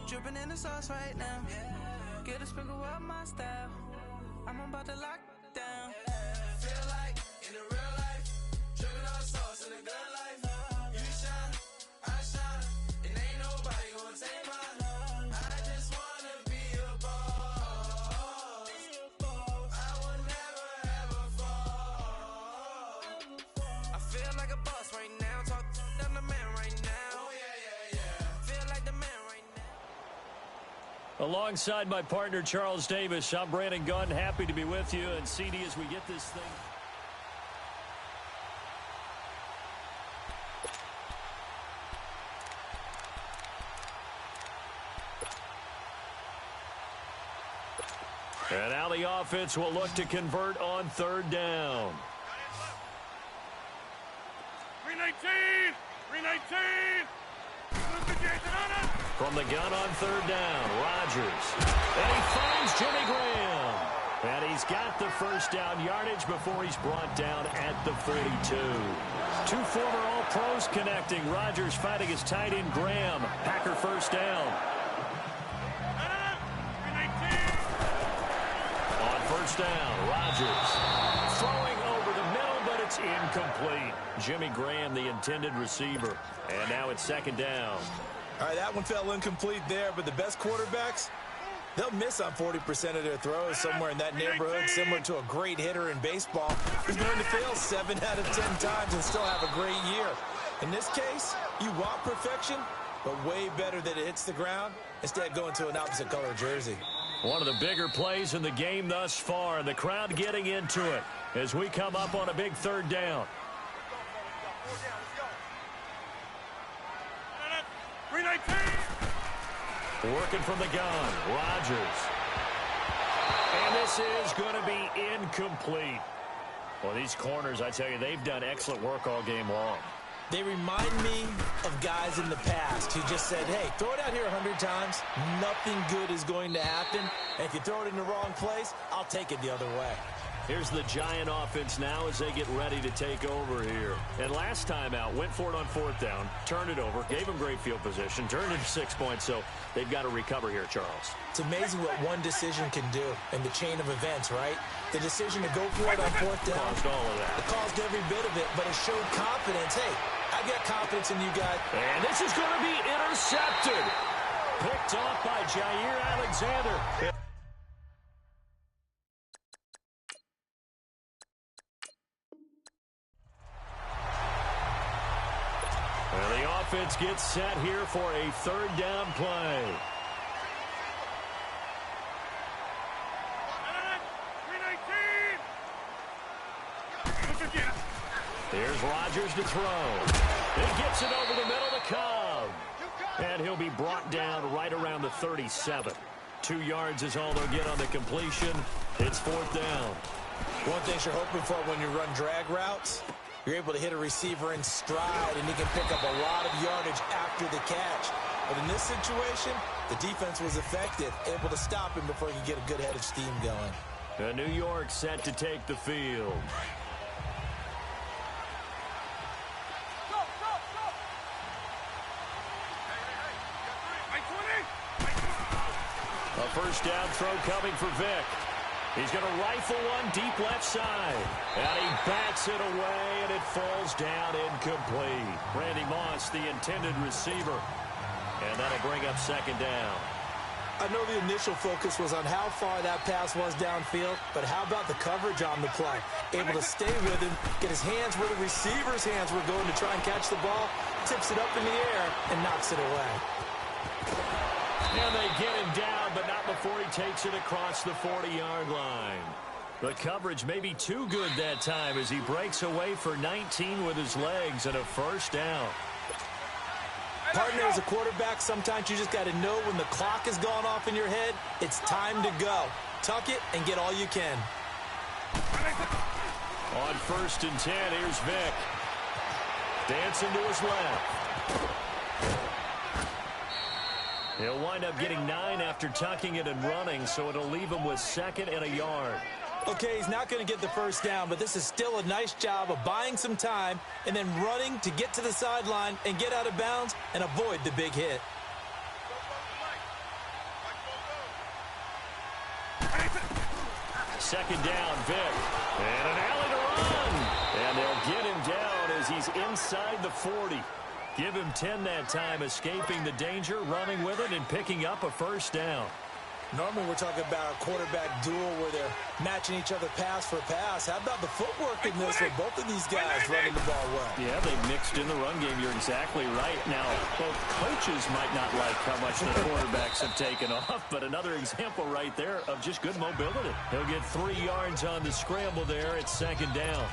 Dripping in the sauce right now. Get a sprinkle up my style. I'm about to lock down. Feel like in the real life, dripping on sauce in a good life. You shine, I shine, and ain't nobody gonna take mine. I just wanna be a boss. I will never ever fall. I feel like a boss right now. Talk to the man right now. Oh yeah. Feel like the man right now. Alongside my partner, Charles Davis, I'm Brandon Gunn. Happy to be with you. And CD, as we get this thing. And now the offense will look to convert on third down. 319! 319! From the gun on third down, Rodgers. And he finds Jimmy Graham. And he's got the first down yardage before he's brought down at the 42. Two former All-Pros connecting. Rodgers fighting his tight end Graham. Packer first down. On first down, Rodgers throwing over the middle, but it's incomplete. Jimmy Graham, the intended receiver. And now it's second down. All right, that one fell incomplete there, but the best quarterbacks, they'll miss on 40% of their throws somewhere in that neighborhood, similar to a great hitter in baseball who's going to fail 7 out of 10 times and still have a great year. In this case, you want perfection, but way better that it hits the ground instead of going to an opposite color jersey. One of the bigger plays in the game thus far, and the crowd getting into it as we come up on a big third down. 319! Working from the gun, Rodgers. And this is going to be incomplete. Well, these corners, I tell you, they've done excellent work all game long. They remind me of guys in the past who just said, hey, throw it out here 100 times. Nothing good is going to happen. And if you throw it in the wrong place, I'll take it the other way. Here's the Giant offense now as they get ready to take over here. And last time out, went for it on fourth down, turned it over, gave them great field position, turned it 6 points, so they've got to recover here, Charles. It's amazing what one decision can do in the chain of events, right? The decision to go for it on fourth down. Caused all of that. It caused every bit of it, but it showed confidence. Hey, I've got confidence in you guys. And this is going to be intercepted. Picked off by Jair Alexander. And the offense gets set here for a third down play. 319! Here's Rodgers to throw. He gets it over the middle to Cobb. And he'll be brought down right around the 37. 2 yards is all they'll get on the completion. It's fourth down. One thing you're hoping for when you run drag routes, you're able to hit a receiver in stride, and he can pick up a lot of yardage after the catch. But in this situation, the defense was effective, able to stop him before he could get a good head of steam going. New York set to take the field. A first down throw coming for Vick. He's going to rifle one deep left side. And he bats it away, and it falls down incomplete. Randy Moss, the intended receiver. And that'll bring up second down. I know the initial focus was on how far that pass was downfield, but how about the coverage on the play? Able to stay with him, get his hands where the receiver's hands were going to try and catch the ball, tips it up in the air, and knocks it away. And they get him down, but not before he takes it across the 40-yard line. The coverage may be too good that time as he breaks away for 19 with his legs and a first down. Partner, as a quarterback, sometimes you just got to know when the clock has gone off in your head, it's time to go. Tuck it and get all you can. On 1st and 10, here's Vick. Dancing to his left. He'll wind up getting 9 after tucking it and running, so it'll leave him with 2nd and a yard. Okay, he's not going to get the first down, but this is still a nice job of buying some time and then running to get to the sideline and get out of bounds and avoid the big hit. Second down, Vick. And an alley to run. And they'll get him down as he's inside the 40. Give him 10 that time, escaping the danger, running with it, and picking up a first down. Normally we're talking about a quarterback duel where they're matching each other pass for pass. How about the footwork in this with both of these guys running the ball well? Yeah, they mixed in the run game. You're exactly right. Now, both coaches might not like how much the quarterbacks have taken off, but another example right there of just good mobility. He'll get 3 yards on the scramble there at second down.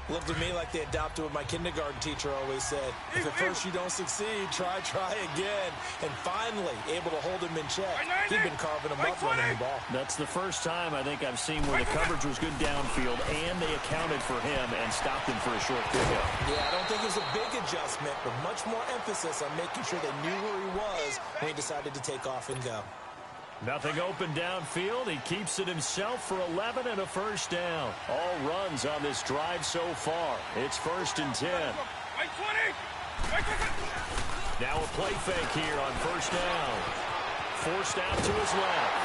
Looked at me like they adopted what my kindergarten teacher always said. If at first you don't succeed, try again. And finally, able to hold him in check. He'd been carving him up running the ball. That's the first time I think I've seen where the coverage was good downfield and they accounted for him and stopped him for a short pickup. Yeah, I don't think it was a big adjustment, but much more emphasis on making sure they knew where he was when he decided to take off and go. Nothing open downfield. He keeps it himself for 11 and a first down. All runs on this drive so far. It's 1st and 10. Now a play fake here on first down. Forced out to his left.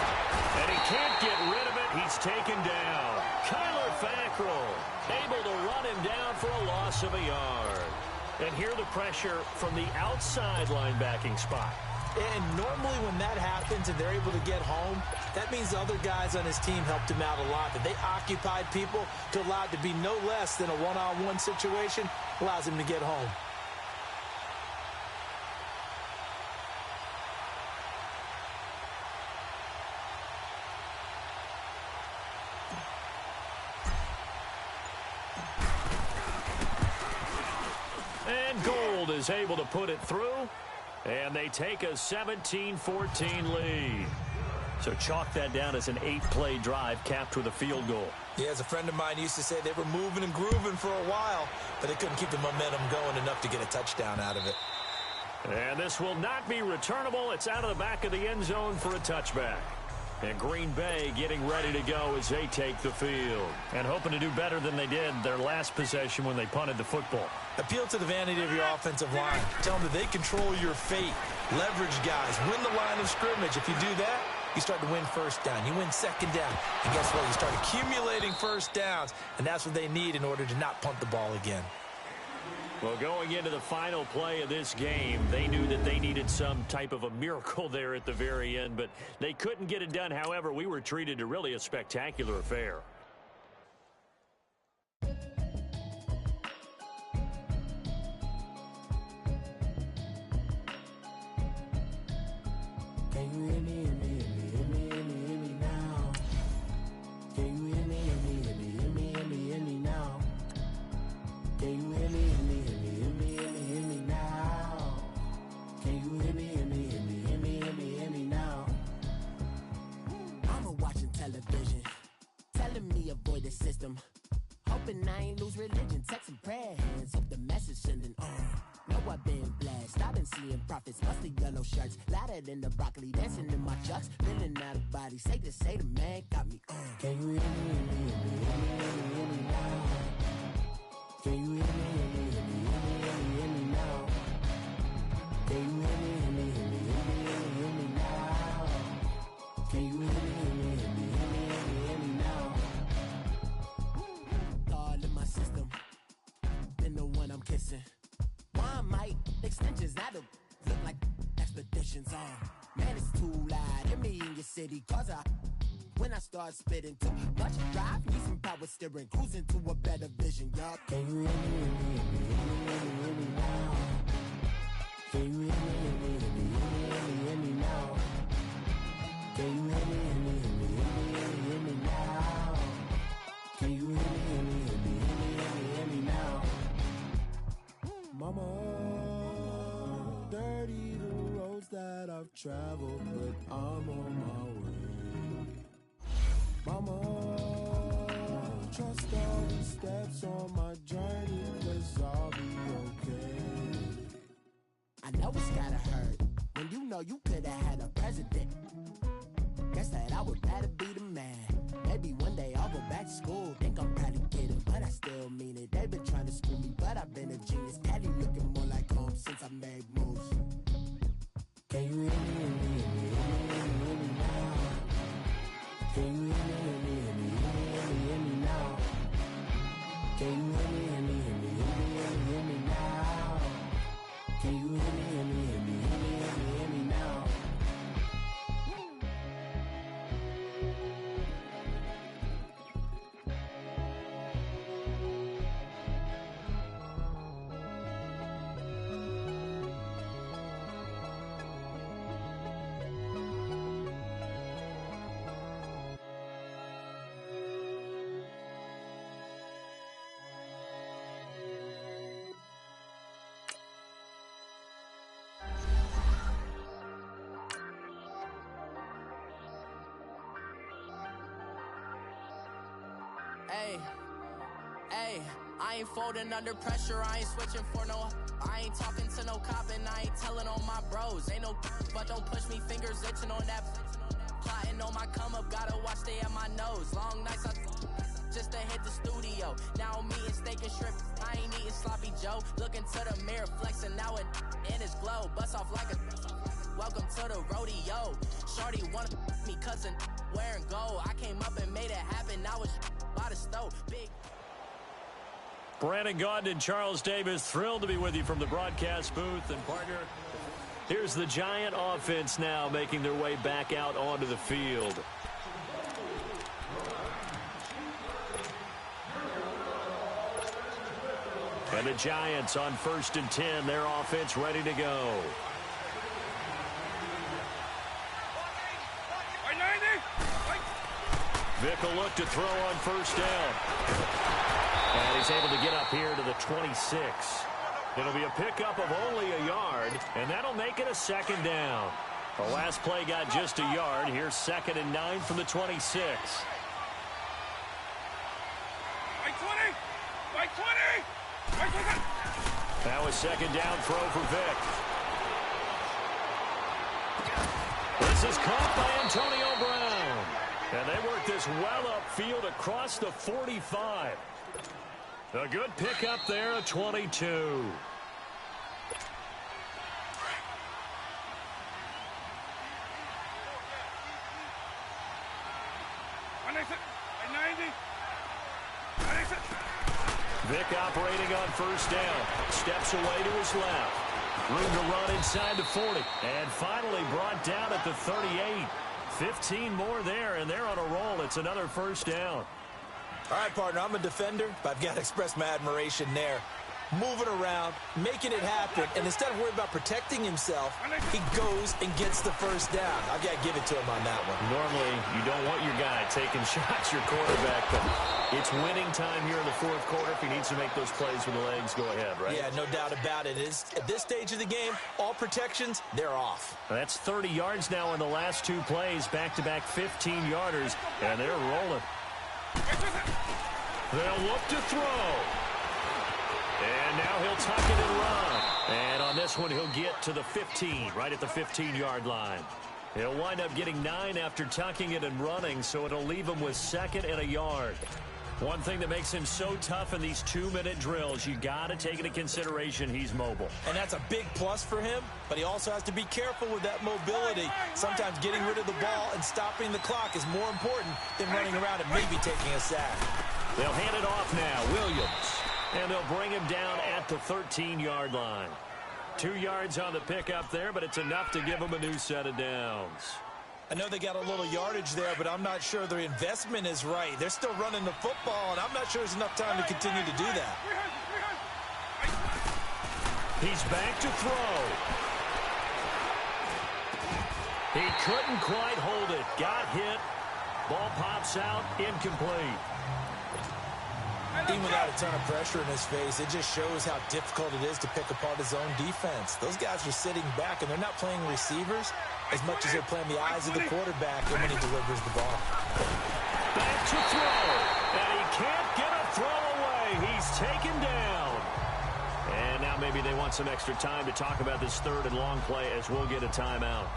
And he can't get rid of it. He's taken down. Kyler Fackrell able to run him down for a loss of a yard. And here the pressure from the outside linebacking spot. And normally when that happens and they're able to get home, that means the other guys on his team helped him out a lot. That they occupied people to allow it to be no less than a one-on-one situation, allows him to get home. And Gold is able to put it through. And they take a 17-14 lead. So chalk that down as an 8-play drive capped with a field goal. Yeah, as a friend of mine used to say, they were moving and grooving for a while, but they couldn't keep the momentum going enough to get a touchdown out of it. And this will not be returnable. It's out of the back of the end zone for a touchback. And Green Bay getting ready to go as they take the field. And hoping to do better than they did their last possession when they punted the football. Appeal to the vanity of your offensive line. Tell them that they control your fate. Leverage guys. Win the line of scrimmage. If you do that, you start to win first down. You win second down. And guess what? You start accumulating first downs. And that's what they need in order to not punt the ball again. Well, going into the final play of this game, they knew that they needed some type of a miracle there at the very end, but they couldn't get it done. However, we were treated to really a spectacular affair. Can you hear me, hear me, hear me, hear me, hear me, hear me now? Can you hear me, hear me, hear me, hear me, hear me, hear me now? Can you hear me, hear me, hear me, hear me, hear me, hear me now? Can you hear me, hear me, hear me, hear me, hear me, hear me now? I'm watching television, telling me avoid the system. Hoping I ain't lose religion, texting prayer hands, hope the message sending on. Know I've been blessed, I've been seeing prophets, mostly yellow shirts, louder than the broccoli, dancing in my chucks, feeling out of body, say the man got me on. Can you hear me, hear me, hear me, hear me, hear me, hear me now? Can you hear me, hear me, hear me, hear me, hear me, hear me now? Can you hear me, hear me, hear me, hear me, hear me, hear me now? Can you hear me, hear me, hear me, hear me, hear me, hear me now? Thought in my system, been the one I'm kissing. Why might extensions that'll look like expeditions on? Man, it's too loud. Hear me in your city, cause when I start spitting too much drive, need some power steering, cruising to a better vision, y'all. Can you hear me, hear me, hear me, hear me, hear me, hear me now? Can you hear me, hear me, hear me, hear me, hear me, hear me now? Can you hear me, hear me, hear me, hear me, hear me, hear me now? Can you hear me, hear me, hear me, hear me, hear me, hear me now? Mama, dirty the roads that I've traveled, but I'm on my way. Mama, trust all the steps on my journey, 'cause I'll be okay. I know it's gotta hurt when you know you could've had a president. Guess that I would rather be the man. Maybe one day I'll go back to school. Think I'm probably kidding, but I still mean it. They've been trying to screw me, but I've been a genius. Cali looking more like home since I made moves. Can you hear me, hear me, hear me, hear me, hear me now? Can you hear me, hear me, hear me, hear me, hear me, hear me now? Can you hear me, hear me, hear me, hear me, hear me, hear me now? Can you hear me, hear me, hear me, hear me, hear me, hear me now? Hey, I ain't folding under pressure, I ain't switching for no. I ain't talking to no cop and I ain't telling on my bros. Ain't no but don't push me, fingers itching on that. Plotting on my come up, gotta watch stay at my nose. Long nights I just to hit the studio. Now I'm eating steak and shrimp, I ain't eating sloppy Joe. Looking to the mirror, flexing now it in his glow. Bust off like a welcome to the rodeo. Shorty wanna me cousin wearing gold. I came up and made it happen, now it's by the stove. Big Brandon Gaudin and Charles Davis, thrilled to be with you from the broadcast booth. And partner, here's the Giant offense now making their way back out onto the field. And the Giants on 1st and 10, their offense ready to go. Vick will look to throw on 1st down. And he's able to get up here to the 26. It'll be a pickup of only a yard, and that'll make it a 2nd down. The last play got just a yard. Here's 2nd and 9 from the 26. That was 2nd down throw for Vick. This is caught by Antonio Brown. And they work this well upfield across the 45. A good pickup there at 22. Vick operating on 1st down. Steps away to his left. Room to run inside the 40. And finally brought down at the 38. 15 more there, and they're on a roll. It's another 1st down. All right, partner, I'm a defender, but I've got to express my admiration there. Moving around, making it happen, and instead of worrying about protecting himself, he goes and gets the 1st down. I've got to give it to him on that one. Normally, you don't want your guy taking shots, your quarterback, but it's winning time here in the 4th quarter. If he needs to make those plays with the legs, go ahead, right? Yeah, no doubt about it. At this stage of the game, all protections, they're off. That's 30 yards now in the last 2 plays, back-to-back 15-yarders, and they're rolling. They'll look to throw. And now he'll tuck it and run. And on this one, he'll get to the 15, right at the 15-yard line. He'll wind up getting 9 after tucking it and running, so it'll leave him with 2nd and a yard. One thing that makes him so tough in these 2-minute drills, you got to take into consideration he's mobile. And that's a big plus for him, but he also has to be careful with that mobility. Sometimes getting rid of the ball and stopping the clock is more important than running around and maybe taking a sack. They'll hand it off now, Williams. And they'll bring him down at the 13-yard line. 2 yards on the pickup there, but it's enough to give him a new set of downs. I know they got a little yardage there, but I'm not sure their investment is right. They're still running the football, and I'm not sure there's enough time to continue to do that. He's back to throw. He couldn't quite hold it. Got hit. Ball pops out. Incomplete. Even without a ton of pressure in his face, it just shows how difficult it is to pick apart his own defense. Those guys are sitting back, and they're not playing receivers as much as they're playing the eyes of the quarterback when he delivers the ball. Back to throw, and he can't get a throw away. He's taken down. And now maybe they want some extra time to talk about this 3rd and long play as we'll get a timeout.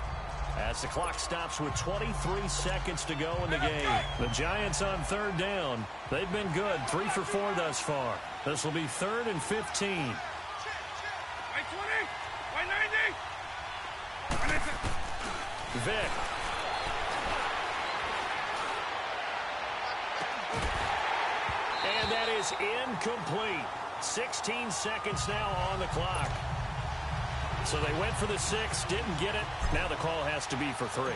As the clock stops with 23 seconds to go in the game. The Giants on 3rd down. They've been good, 3 for 4 thus far. This will be 3rd and 15. Vick. And that is incomplete. 16 seconds now on the clock. So they went for the 6, didn't get it. Now the call has to be for 3.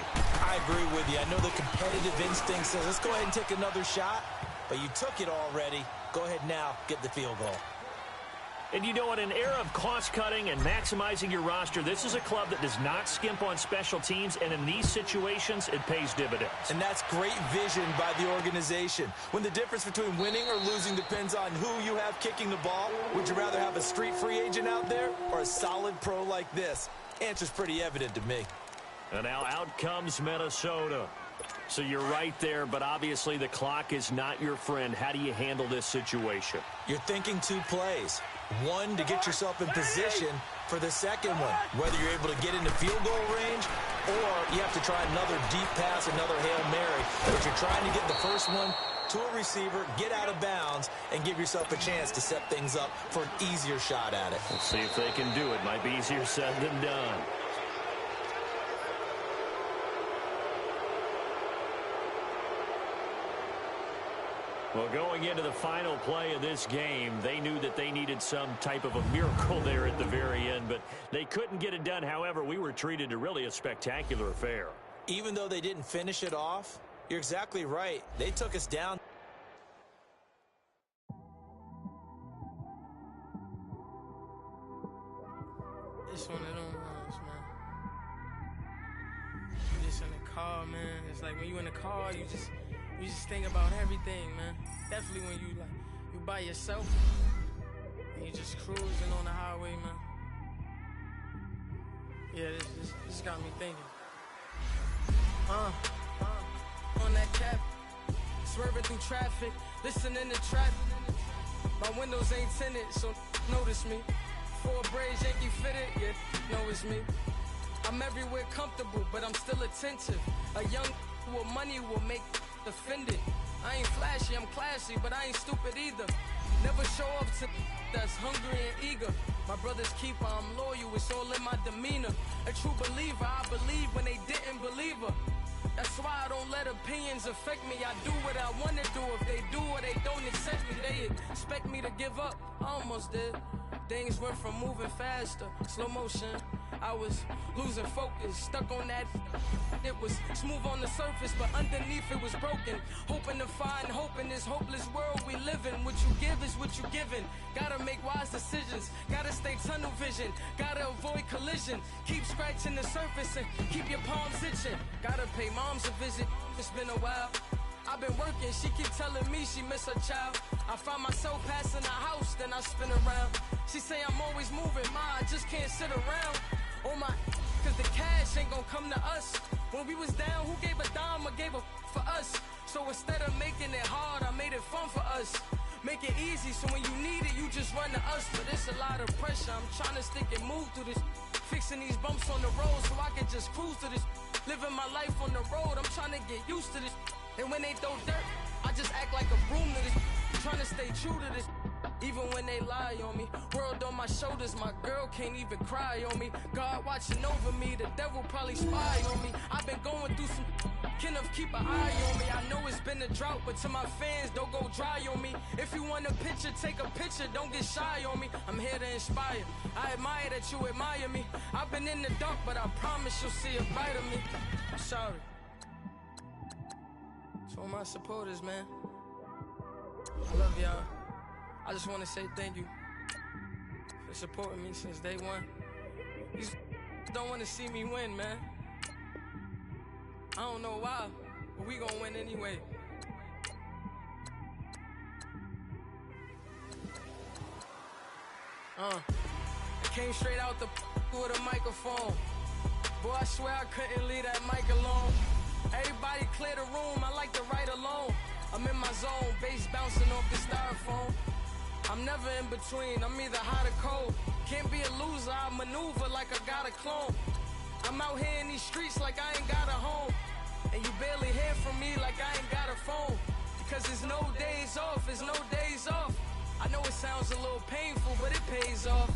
I agree with you. I know the competitive instinct says, let's go ahead and take another shot. But you took it already. Go ahead now, get the field goal. And you know, in an era of cost-cutting and maximizing your roster, this is a club that does not skimp on special teams, and in these situations, it pays dividends. And that's great vision by the organization. When the difference between winning or losing depends on who you have kicking the ball, would you rather have a street free agent out there or a solid pro like this? Answer's pretty evident to me. And now out comes Minnesota. So you're right there, but obviously the clock is not your friend. How do you handle this situation? You're thinking 2 plays. One, to get yourself in position for the second one, whether you're able to get into field goal range or you have to try another deep pass, another Hail Mary. But you're trying to get the first one to a receiver, get out of bounds, and give yourself a chance to set things up for an easier shot at it. We'll see if they can do it. Might be easier said than done. Well, going into the final play of this game, they knew that they needed some type of a miracle there at the very end, but they couldn't get it done. However, we were treated to really a spectacular affair. Even though they didn't finish it off, you're exactly right. They took us down. It's one of them ones, man. You just in the car, man. It's like when you in the car, you just think about everything, man. Definitely when you by yourself and you just cruising on the highway, man. Yeah, this got me thinking. On that cap, swerving through traffic, listening to trap. My windows ain't tinted, so notice me. 4 braids, Yankee fitted, yeah, know it's me. I'm everywhere comfortable, but I'm still attentive. A young with money will make offended. I ain't flashy, I'm classy, but I ain't stupid either. Never show up to that's hungry and eager. My brother's keeper, I'm loyal, it's all in my demeanor. A true believer, I believe when they didn't believe her. That's why I don't let opinions affect me. I do what I want to do. If they do or they don't accept me, they expect me to give up. I almost did. Things went from moving faster, slow motion. I was losing focus, stuck on that. It was smooth on the surface, but underneath it was broken. Hoping to find hope in this hopeless world we live in. What you give is what you given. Gotta make wise decisions. Gotta stay tunnel vision. Gotta avoid collision. Keep scratching the surface and keep your palms itching. Gotta pay mom's a visit. It's been a while. I've been working, she keep telling me she miss her child. I find myself passing the house, then I spin around. She say I'm always moving, ma, I just can't sit around. Oh my, cause the cash ain't gonna come to us. When we was down, who gave a dime or gave a for us? So instead of making it hard, I made it fun for us. Make it easy, so when you need it, you just run to us. But it's a lot of pressure, I'm trying to stick and move through this. Fixing these bumps on the road so I can just cruise to this. Living my life on the road, I'm trying to get used to this. And when they throw dirt, I just act like a broom to this. Trying to stay true to this. Even when they lie on me. World on my shoulders, my girl can't even cry on me. God watching over me, the devil probably spy on me. I've been going through some kind of keep an eye on me. I know it's been a drought, but to my fans, don't go dry on me. If you want a picture, take a picture, don't get shy on me. I'm here to inspire. I admire that you admire me. I've been in the dark, but I promise you'll see a bright of me. I'm sorry. To all my supporters, man. I love y'all. I just want to say thank you for supporting me since day one. These don't want to see me win, man. I don't know why, but we gonna win anyway. I came straight out the with a microphone. Boy, I swear I couldn't leave that mic alone. Everybody clear the room, I like to write alone. I'm in my zone, bass bouncing off the styrofoam. I'm never in between, I'm either hot or cold. Can't be a loser, I maneuver like I got a clone. I'm out here in these streets like I ain't got a home. And you barely hear from me like I ain't got a phone. Because there's no days off, there's no days off. I know it sounds a little painful, but it pays off.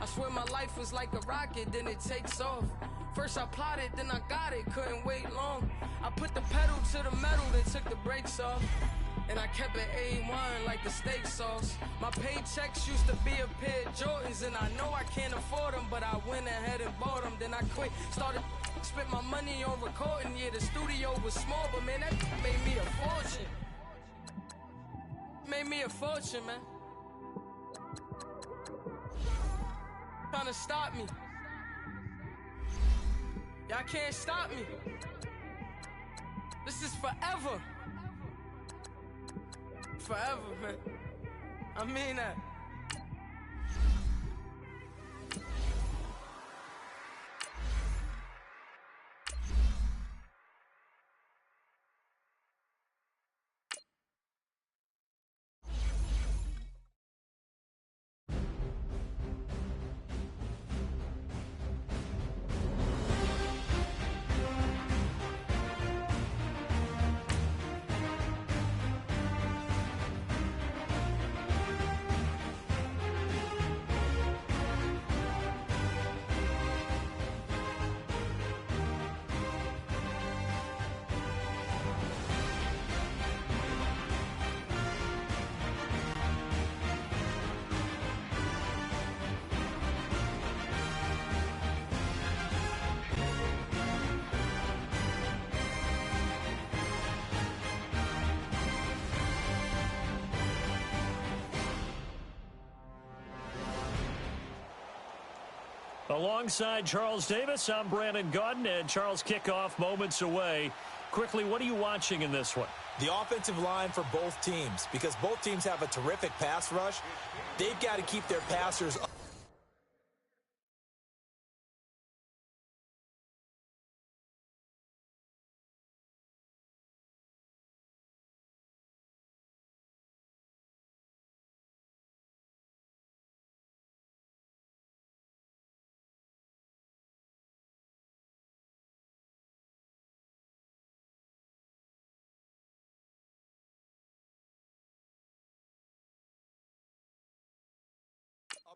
I swear my life was like a rocket, then it takes off. First I plotted, then I got it, couldn't wait long. I put the pedal to the metal, then took the brakes off. And I kept it A1 like the steak sauce. My paychecks used to be a pair of Jordans, and I know I can't afford them, but I went ahead and bought them. Then I quit, started spent my money on recording. Yeah, the studio was small, but man, that made me a fortune. Made me a fortune, man. Trying to stop me. Y'all can't stop me. This is forever. Forever, man. I mean that. Alongside Charles Davis, I'm Brandon Gaudin, and Charles, kickoff moments away. Quickly, what are you watching in this one? The offensive line for both teams, because both teams have a terrific pass rush. They've got to keep their passers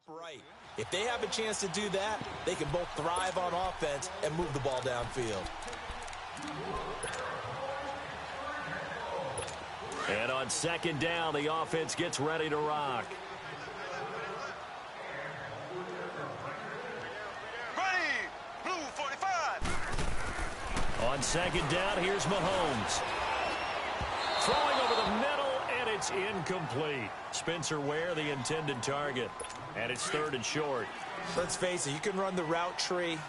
upright. If they have a chance to do that, they can both thrive on offense and move the ball downfield. And on second down, the offense gets ready to rock. Ready, blue 45. On second down, here's Mahomes. Throwing over the middle, and it's incomplete. Spencer Ware, the intended target. And it's 3rd and short. Let's face it, you can run the route tree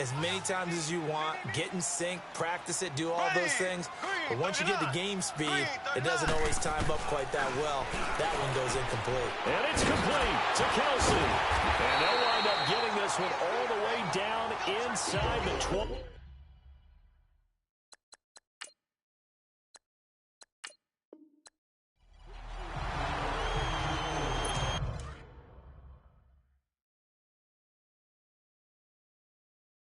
as many times as you want, get in sync, practice it, do all those things. But once you get to game speed, it doesn't always time up quite that well. That one goes incomplete. And it's complete to Kelsey. And they'll wind up getting this one all the way down inside the 12.